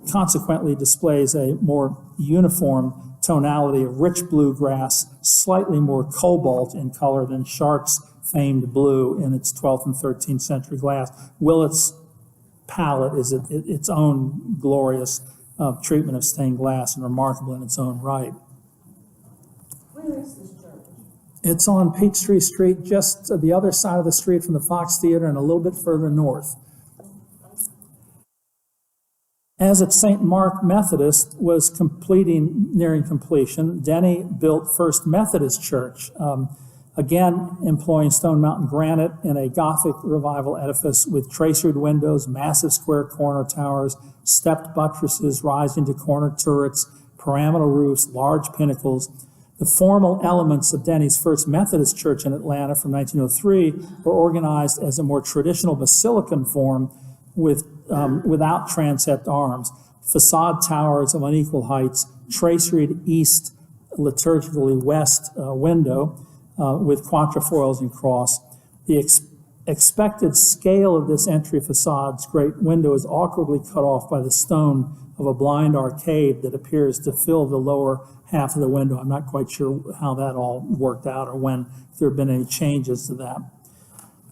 consequently displays a more uniform tonality of rich blue grass, slightly more cobalt in color than Sharp's famed blue in its 12th and 13th century glass. Willett's palette is its own glorious treatment of stained glass and remarkable in its own right. Where is this church? It's on Peachtree Street, just the other side of the street from the Fox Theater and a little bit further north. As at St. Mark Methodist was nearing completion, Denny built First Methodist Church, again employing Stone Mountain granite in a Gothic revival edifice with traceried windows, massive square corner towers, stepped buttresses rising to corner turrets, pyramidal roofs, large pinnacles. The formal elements of Denny's First Methodist Church in Atlanta from 1903 were organized as a more traditional basilican form without transept arms, facade towers of unequal heights, traceried east, liturgically west window with quatrefoils and cross. The expected scale of this entry facade's great window is awkwardly cut off by the stone of a blind arcade that appears to fill the lower half of the window. I'm not quite sure how that all worked out or when there have been any changes to that.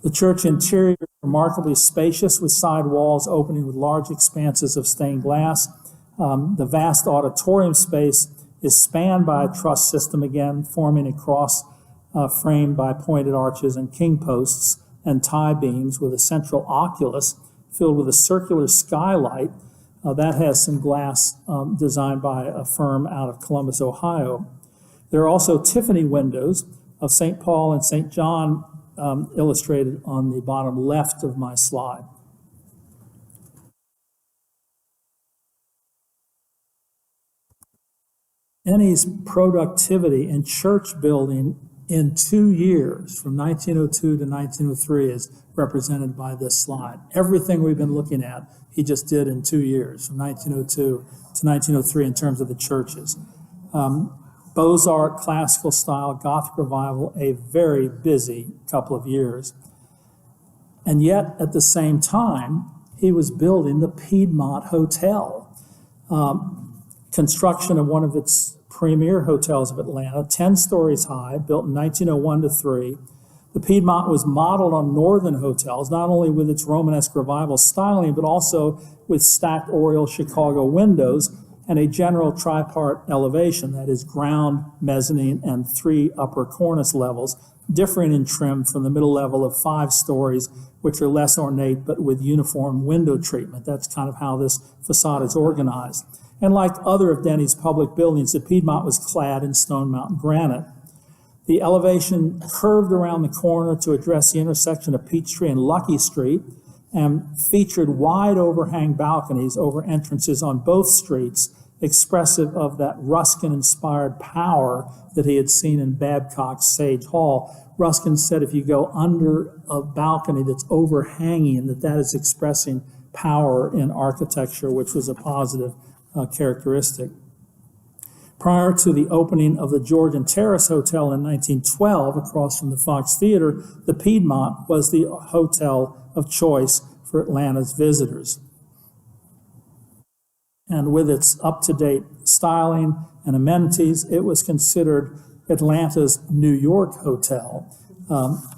The church interior is remarkably spacious with side walls opening with large expanses of stained glass. The vast auditorium space is spanned by a truss system again, forming a cross framed by pointed arches and king posts and tie beams with a central oculus filled with a circular skylight that has some glass designed by a firm out of Columbus, Ohio. There are also Tiffany windows of St. Paul and St. John illustrated on the bottom left of my slide. Denny's productivity in church building in 2 years, from 1902 to 1903, is represented by this slide. Everything we've been looking at, he just did in 2 years, from 1902 to 1903 in terms of the churches. Beaux-Arts, classical style, Gothic revival, a very busy couple of years. And yet, at the same time, he was building the Piedmont Hotel, construction of one of its premier hotels of Atlanta, 10 stories high, built in 1901 to 3. The Piedmont was modeled on northern hotels, not only with its Romanesque revival styling, but also with stacked oriel Chicago windows and a general tripart elevation, that is ground, mezzanine, and 3 upper cornice levels, differing in trim from the middle level of 5 stories, which are less ornate but with uniform window treatment. That's kind of how this facade is organized. And like other of Denny's public buildings, the Piedmont was clad in Stone Mountain granite. The elevation curved around the corner to address the intersection of Peachtree and Lucky Street and featured wide overhang balconies over entrances on both streets, expressive of that Ruskin-inspired power that he had seen in Babcock's Sage Hall. Ruskin said if you go under a balcony that's overhanging, that is expressing power in architecture, which was a positive characteristic. Prior to the opening of the Georgian Terrace Hotel in 1912, across from the Fox Theater, the Piedmont was the hotel of choice for Atlanta's visitors. And with its up-to-date styling and amenities, it was considered Atlanta's New York hotel.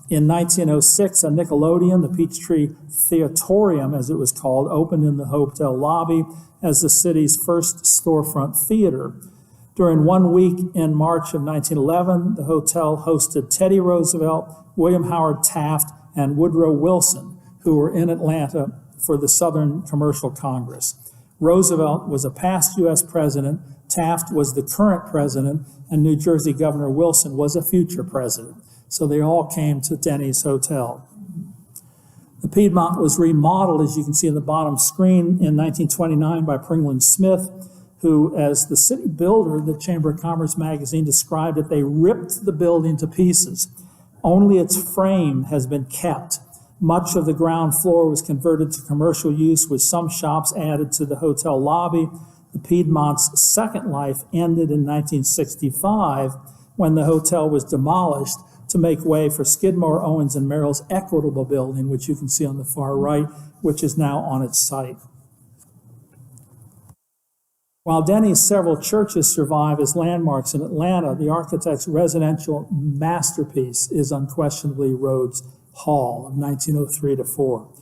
In 1906, a Nickelodeon, the Peachtree Theatorium, as it was called, opened in the hotel lobby as the city's first storefront theater. During 1 week in March of 1911, the hotel hosted Teddy Roosevelt, William Howard Taft, and Woodrow Wilson, who were in Atlanta for the Southern Commercial Congress. Roosevelt was a past U.S. president, Taft was the current president, and New Jersey Governor Wilson was a future president. So they all came to Denny's Hotel. The Piedmont was remodeled, as you can see in the bottom screen, in 1929 by Pringland Smith, who, as the city builder, the Chamber of Commerce magazine described it, they ripped the building to pieces. Only its frame has been kept. Much of the ground floor was converted to commercial use, with some shops added to the hotel lobby. The Piedmont's second life ended in 1965 when the hotel was demolished to make way for Skidmore, Owens, and Merrill's Equitable building, which you can see on the far right, which is now on its site. While Denny's several churches survive as landmarks in Atlanta, the architect's residential masterpiece is unquestionably Rhodes Hall of 1903 to 4.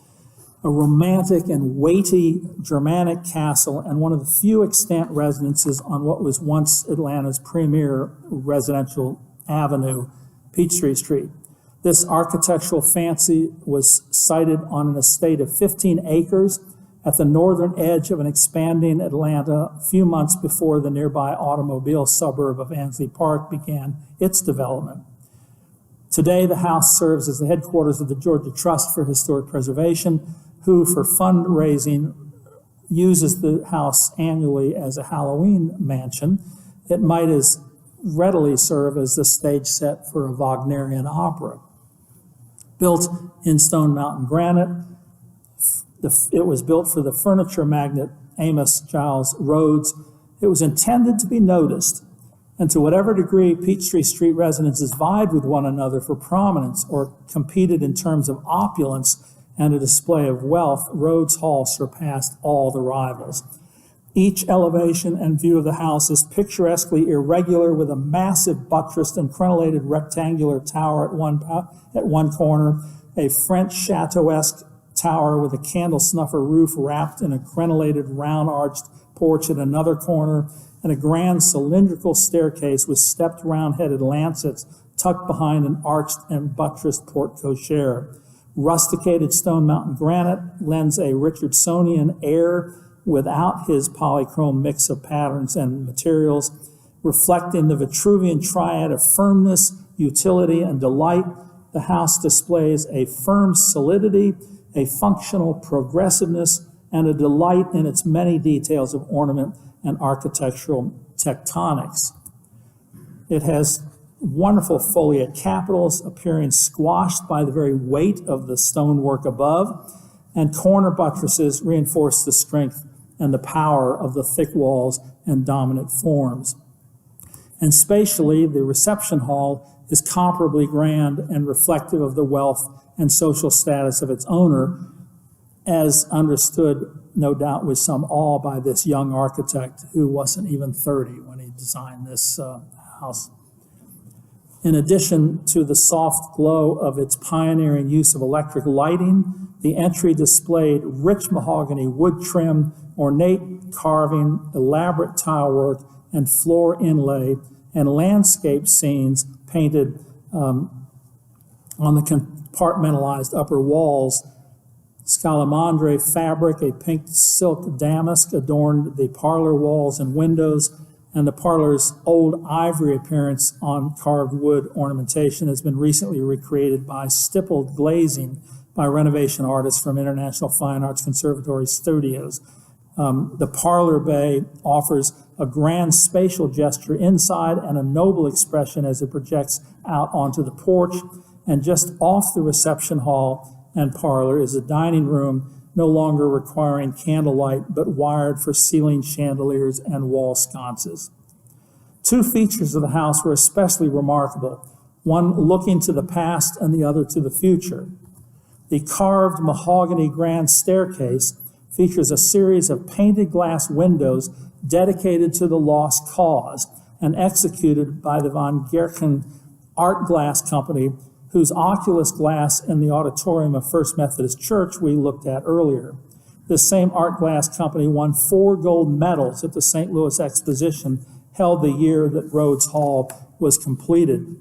A romantic and weighty Germanic castle and one of the few extant residences on what was once Atlanta's premier residential avenue, Peachtree Street. This architectural fancy was sited on an estate of 15 acres at the northern edge of an expanding Atlanta a few months before the nearby automobile suburb of Ansley Park began its development. Today, the house serves as the headquarters of the Georgia Trust for Historic Preservation, who, for fundraising, uses the house annually as a Halloween mansion. It might as readily serve as the stage set for a Wagnerian opera. Built in Stone Mountain granite, it was built for the furniture magnate Amos Giles Rhodes. It was intended to be noticed, and to whatever degree Peachtree Street residences vied with one another for prominence or competed in terms of opulence and a display of wealth, Rhodes Hall surpassed all the rivals. Each elevation and view of the house is picturesquely irregular, with a massive buttressed and crenellated rectangular tower at one corner, a French chateau-esque tower with a candle snuffer roof wrapped in a crenellated round-arched porch at another corner, and a grand cylindrical staircase with stepped round-headed lancets tucked behind an arched and buttressed porte-cochere. Rusticated Stone Mountain granite lends a Richardsonian air without his polychrome mix of patterns and materials, reflecting the Vitruvian triad of firmness, utility, and delight. The house displays a firm solidity, a functional progressiveness, and a delight in its many details of ornament and architectural tectonics. It has wonderful foliate capitals appearing squashed by the very weight of the stonework above, and corner buttresses reinforce the strength and the power of the thick walls and dominant forms. And spatially, the reception hall is comparably grand and reflective of the wealth and social status of its owner, as understood, no doubt, with some awe by this young architect who wasn't even 30 when he designed this house. In addition to the soft glow of its pioneering use of electric lighting, the entry displayed rich mahogany wood trim, ornate carving, elaborate tile work, and floor inlay, and landscape scenes painted on the compartmentalized upper walls. Scalamandre fabric, a pink silk damask, adorned the parlor walls and windows, and the parlor's old ivory appearance on carved wood ornamentation has been recently recreated by stippled glazing by renovation artists from International Fine Arts Conservatory Studios. The parlor bay offers a grand spatial gesture inside and a noble expression as it projects out onto the porch. And just off the reception hall and parlor is a dining room, no longer requiring candlelight, but wired for ceiling chandeliers and wall sconces. Two features of the house were especially remarkable, one looking to the past and the other to the future. The carved mahogany grand staircase features a series of painted glass windows dedicated to the lost cause and executed by the Von Gerken Art Glass Company, whose oculus glass in the auditorium of First Methodist Church we looked at earlier. This same art glass company won 4 gold medals at the St. Louis Exposition held the year that Rhodes Hall was completed.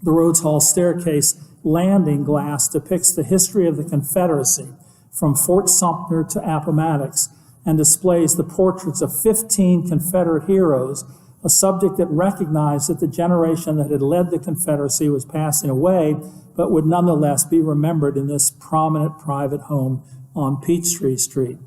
The Rhodes Hall staircase landing glass depicts the history of the Confederacy from Fort Sumter to Appomattox and displays the portraits of 15 Confederate heroes, a subject that recognized that the generation that had led the Confederacy was passing away, but would nonetheless be remembered in this prominent private home on Peachtree Street.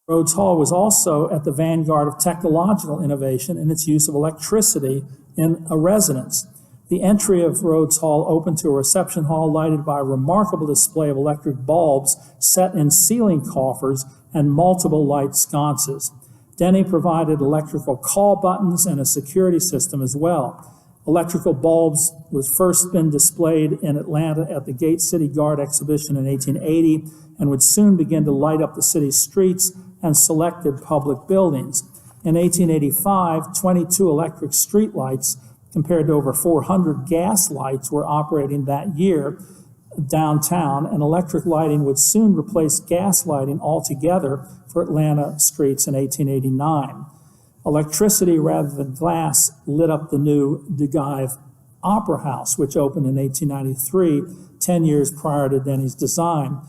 Rhodes Hall was also at the vanguard of technological innovation in its use of electricity in a residence. The entry of Rhodes Hall opened to a reception hall lighted by a remarkable display of electric bulbs set in ceiling coffers and multiple light sconces. Denny provided electrical call buttons and a security system as well. Electrical bulbs was first been displayed in Atlanta at the Gate City Guard exhibition in 1880 and would soon begin to light up the city's streets and selected public buildings. In 1885, 22 electric street lights compared to over 400 gas lights were operating that year downtown, and electric lighting would soon replace gas lighting altogether for Atlanta streets in 1889. Electricity rather than glass lit up the new DeKalb Opera House, which opened in 1893, 10 years prior to Denny's design.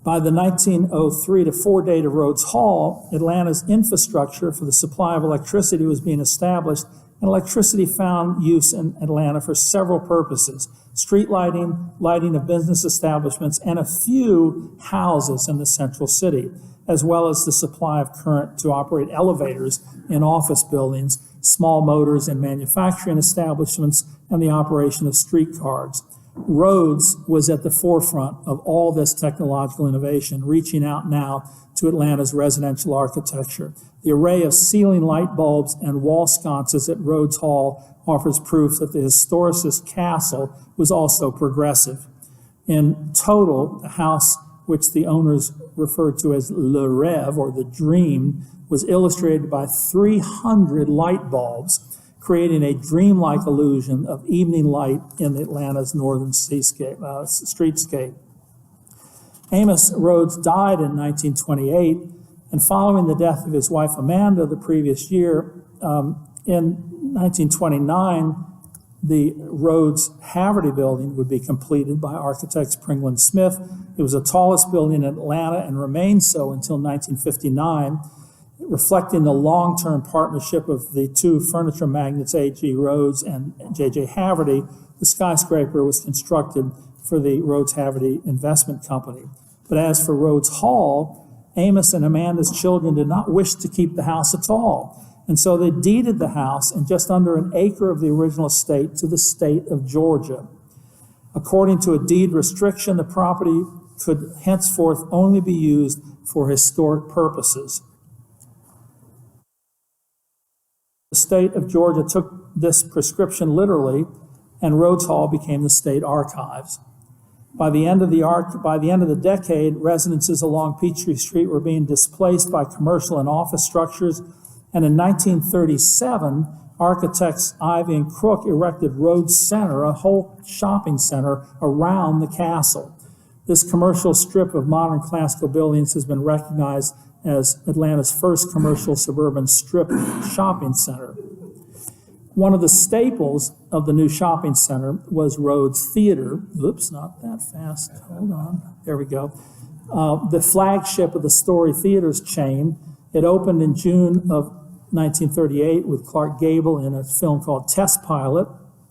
By the 1903 to 4 date of Rhodes Hall, Atlanta's infrastructure for the supply of electricity was being established, and electricity found use in Atlanta for several purposes: street lighting, lighting of business establishments, and a few houses in the central city, as well as the supply of current to operate elevators in office buildings, small motors in manufacturing establishments, and the operation of streetcars. Rhodes was at the forefront of all this technological innovation, reaching out now to Atlanta's residential architecture. The array of ceiling light bulbs and wall sconces at Rhodes Hall offers proof that the historicist castle was also progressive. In total, the house, which the owners referred to as Le Rêve, or the Dream, was illustrated by 300 light bulbs, creating a dreamlike illusion of evening light in Atlanta's northern streetscape. Amos Rhodes died in 1928, and following the death of his wife Amanda the previous year, in 1929, the Rhodes Haverty building would be completed by architect Springland Smith. It was the tallest building in Atlanta and remained so until 1959. Reflecting the long-term partnership of the two furniture magnates, A.G. Rhodes and J.J. Haverty, the skyscraper was constructed for the Rhodes Haverty Investment Company. But as for Rhodes Hall, Amos and Amanda's children did not wish to keep the house at all, and so they deeded the house and just under an acre of the original estate to the state of Georgia. According to a deed restriction, the property could henceforth only be used for historic purposes. The state of Georgia took this prescription literally, and Rhodes Hall became the state archives. By the end of the decade, residences along Peachtree Street were being displaced by commercial and office structures, and in 1937, architects Ivy and Crook erected Rhodes Center, a whole shopping center around the castle. This commercial strip of modern classical buildings has been recognized as Atlanta's first commercial suburban strip shopping center. One of the staples of the new shopping center was Rhodes Theater. Oops, not that fast. Hold on. There we go. The flagship of the Story Theaters chain. It opened in June of 1938 with Clark Gable in a film called Test Pilot,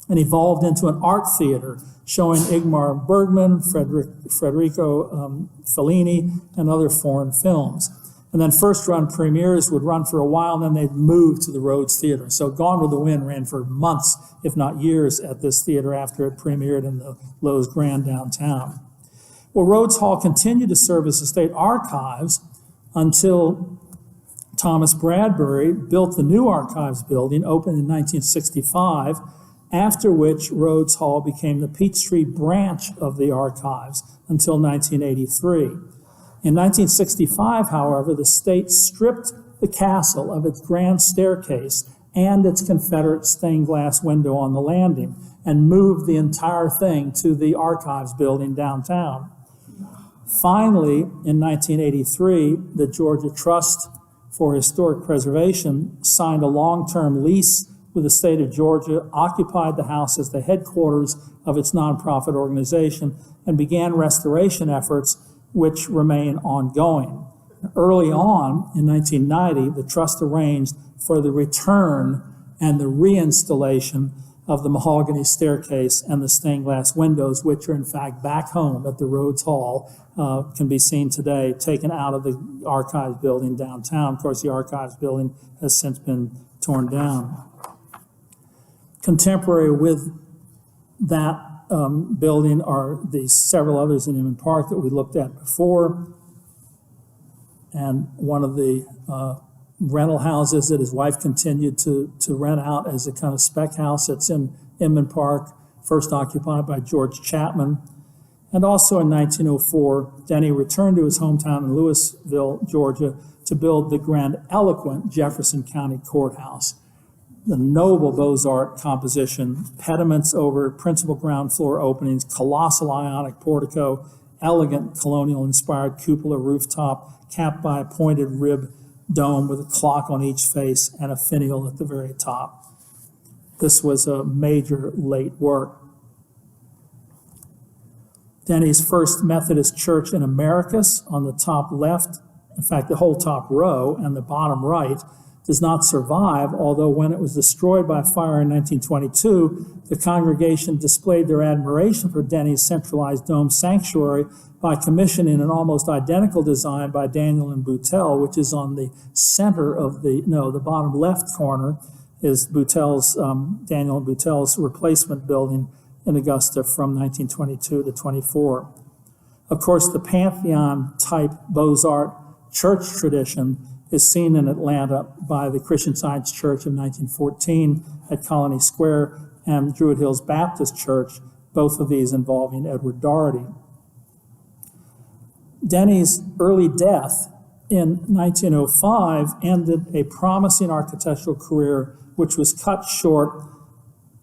and evolved into an art theater showing Ingmar Bergman, Federico Fellini, and other foreign films. And then first run premieres would run for a while, and then they'd move to the Rhodes Theater. So Gone with the Wind ran for months, if not years, at this theater after it premiered in the Lowe's Grand downtown. Well, Rhodes Hall continued to serve as the state archives until Thomas Bradbury built the new archives building, opened in 1965, after which Rhodes Hall became the Peachtree branch of the archives until 1983. In 1965, however, the state stripped the castle of its grand staircase and its Confederate stained glass window on the landing and moved the entire thing to the archives building downtown. Finally, in 1983, the Georgia Trust for Historic Preservation signed a long-term lease with the state of Georgia, occupied the house as the headquarters of its nonprofit organization, and began restoration efforts which remain ongoing. Early on, in 1990, the trust arranged for the return and the reinstallation of the mahogany staircase and the stained glass windows, which are in fact back home at the Rhodes Hall, can be seen today, taken out of the archives building downtown. Of course, the archives building has since been torn down. Contemporary with that building are the several others in Inman Park that we looked at before, and one of the rental houses that his wife continued to rent out as a kind of spec house that's in Inman Park, first occupied by George Chapman. And also in 1904, Denny returned to his hometown in Louisville, Georgia, to build the grandiloquent Jefferson County Courthouse. The noble Beaux-Arts composition, pediments over principal ground floor openings, colossal Ionic portico, elegant colonial-inspired cupola rooftop, capped by a pointed rib dome with a clock on each face and a finial at the very top. This was a major late work. Denny's first Methodist church in Americus on the top left, in fact, the whole top row and the bottom right, does not survive, although when it was destroyed by fire in 1922, the congregation displayed their admiration for Denny's centralized dome sanctuary by commissioning an almost identical design by Daniel and Boutel, which is on the center of the bottom left corner is Daniel and Boutel's replacement building in Augusta from 1922 to 24. Of course, the Pantheon-type Beaux-Arts church tradition is seen in Atlanta by the Christian Science Church of 1914 at Colony Square and Druid Hills Baptist Church, both of these involving Edward Doherty. Denny's early death in 1905 ended a promising architectural career, which was cut short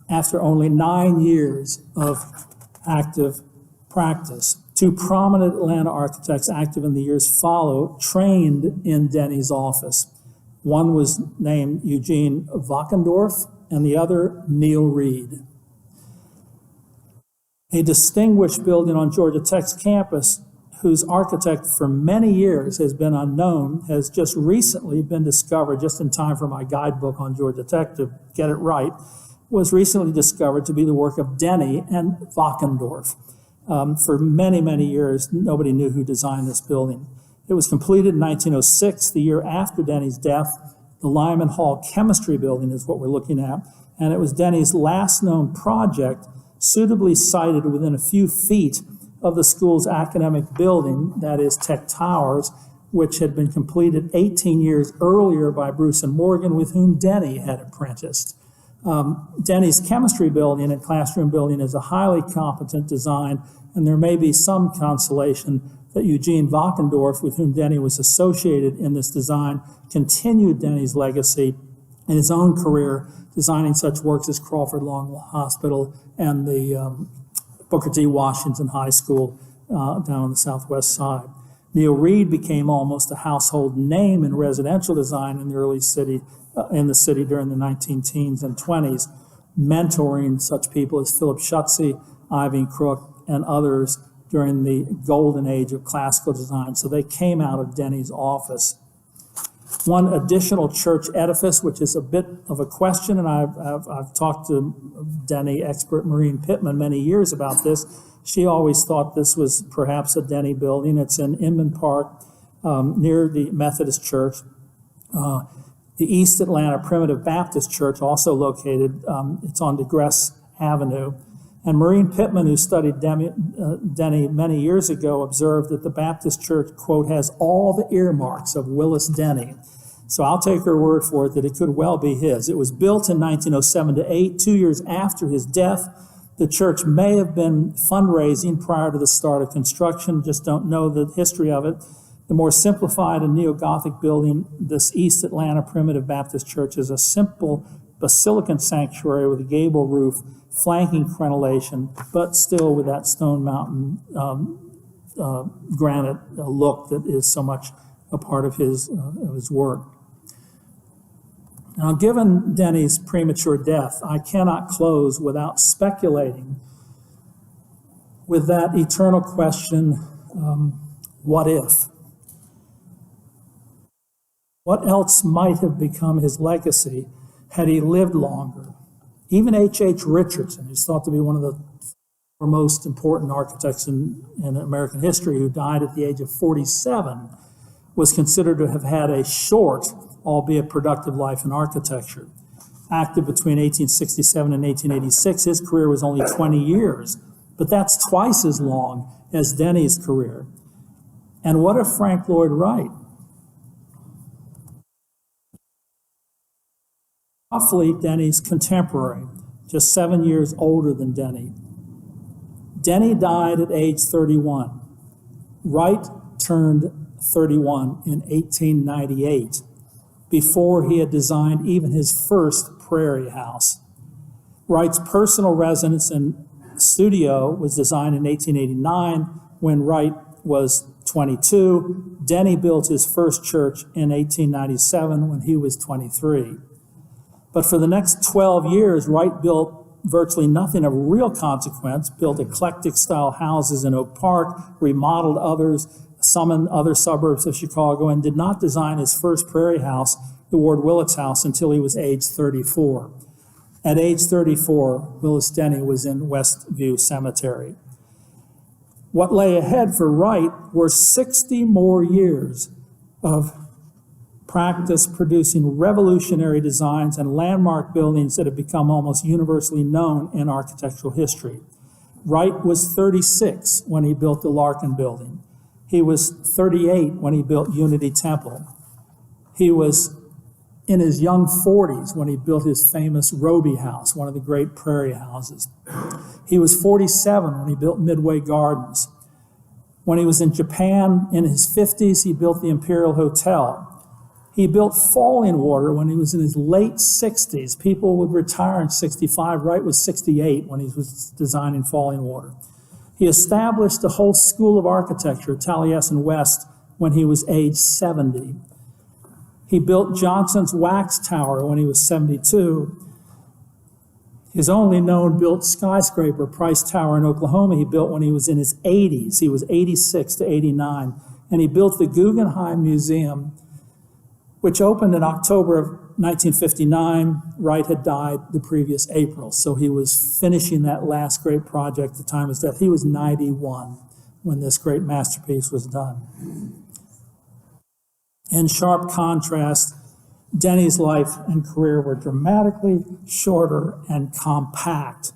after only 9 years of active practice. Two prominent Atlanta architects active in the years trained in Denny's office. One was named Eugene Wachendorf and the other Neil Reed. A distinguished building on Georgia Tech's campus whose architect for many years has been unknown has just recently been discovered, just in time for my guidebook on Georgia Tech to get it right, was recently discovered to be the work of Denny and Wachendorf. For many, many years, nobody knew who designed this building. It was completed in 1906, the year after Denny's death. The Lyman Hall Chemistry Building is what we're looking at, and it was Denny's last known project, suitably sited within a few feet of the school's academic building, that is Tech Towers, which had been completed 18 years earlier by Bruce and Morgan, with whom Denny had apprenticed. Denny's chemistry building and classroom building is a highly competent design, and there may be some consolation that Eugene Wachendorf, with whom Denny was associated in this design, continued Denny's legacy in his own career, designing such works as Crawford Long Hospital and the Booker T. Washington High School down on the southwest side. Neil Reed became almost a household name in residential design in the early city, in the city during the 19-teens and 20s, mentoring such people as Philip Schutze, Ivan Crook, and others during the golden age of classical design. So they came out of Denny's office. One additional church edifice, which is a bit of a question, and I've talked to Denny expert Maureen Pittman many years about this. She always thought this was perhaps a Denny building. It's in Inman Park, near the Methodist Church. The East Atlanta Primitive Baptist Church, also located, it's on DeGrasse Avenue. And Maureen Pittman, who studied Denny many years ago, observed that the Baptist Church, quote, has all the earmarks of Willis Denny. So I'll take her word for it that it could well be his. It was built in 1907 to 8, 2 years after his death. The church may have been fundraising prior to the start of construction, just don't know the history of it. The more simplified and neo-Gothic building, this East Atlanta Primitive Baptist Church, is a simple basilican sanctuary with a gable roof, flanking crenellation, but still with that Stone Mountain granite look that is so much a part of his work. Now, given Denny's premature death, I cannot close without speculating with that eternal question, what if? What else might have become his legacy had he lived longer Even H.H. Richardson, who's thought to be one of the most important architects in American history, who died at the age of 47, was considered to have had a short, albeit productive life in architecture. Active between 1867 and 1886, his career was only 20 years, but that's twice as long as Denny's career. And what of Frank Lloyd Wright? Roughly Denny's contemporary, just 7 years older than Denny. Denny died at age 31. Wright turned 31 in 1898, before he had designed even his first prairie house. Wright's personal residence and studio was designed in 1889 when Wright was 22. Denny built his first church in 1897 when he was 23. But for the next 12 years, Wright built virtually nothing of real consequence, built eclectic style houses in Oak Park, remodeled others, some in other suburbs of Chicago, and did not design his first prairie house, the Ward Willits House, until he was age 34. At age 34, Willis Denny was in Westview Cemetery. What lay ahead for Wright were 60 more years of practice producing revolutionary designs and landmark buildings that have become almost universally known in architectural history. Wright was 36 when he built the Larkin Building. He was 38 when he built Unity Temple. He was in his young 40s when he built his famous Roby House, one of the great prairie houses. He was 47 when he built Midway Gardens. When he was in Japan in his 50s, he built the Imperial Hotel. He built Fallingwater when he was in his late 60s. People would retire in 65. Wright was 68 when he was designing Fallingwater. He established the whole school of architecture at Taliesin West when he was age 70. He built Johnson's Wax Tower when he was 72. His only known built skyscraper, Price Tower in Oklahoma, he built when he was in his 80s. He was 86 to 89. And he built the Guggenheim Museum, which opened in October of 1959. Wright had died the previous April, so he was finishing that last great project at the time of his death. He was 91 when this great masterpiece was done. In sharp contrast, Denny's life and career were dramatically shorter and compact.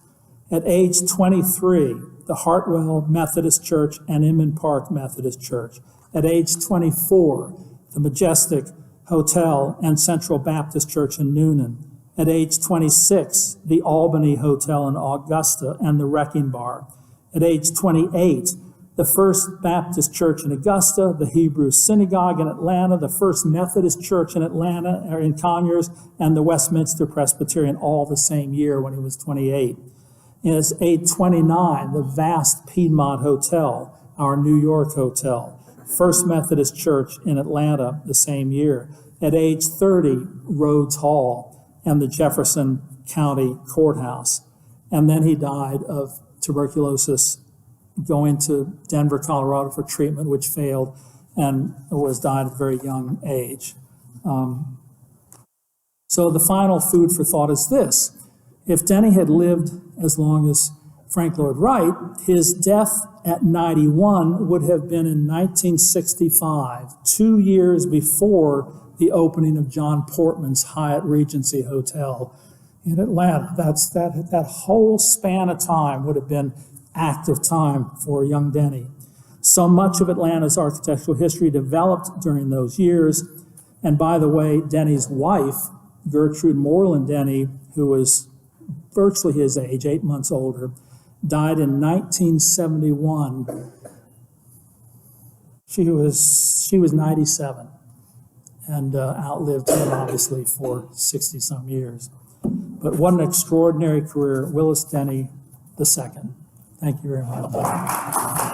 At age 23, the Hartwell Methodist Church and Inman Park Methodist Church. At age 24, the Majestic Hotel and Central Baptist Church in Noonan. At age 26, the Albany Hotel in Augusta and the Wrecking Bar. At age 28, the First Baptist Church in Augusta, the Hebrew Synagogue in Atlanta, the First Methodist Church in Atlanta, or in Conyers, and the Westminster Presbyterian, all the same year when he was 28. And at age 29, the vast Piedmont Hotel, our New York hotel. First Methodist Church in Atlanta the same year. At age 30, Rhodes Hall and the Jefferson County Courthouse. And then he died of tuberculosis, going to Denver, Colorado for treatment, which failed, and died at a very young age. So the final food for thought is this. If Denny had lived as long as Frank Lloyd Wright, his death at 91 would have been in 1965, 2 years before the opening of John Portman's Hyatt Regency Hotel in Atlanta. That whole span of time would have been active time for young Denny. So much of Atlanta's architectural history developed during those years. And by the way, Denny's wife, Gertrude Moreland Denny, who was virtually his age, 8 months older, died in 1971. She was 97 and outlived him, obviously, for 60-some years. But what an extraordinary career, Willis Denny II. Thank you very much.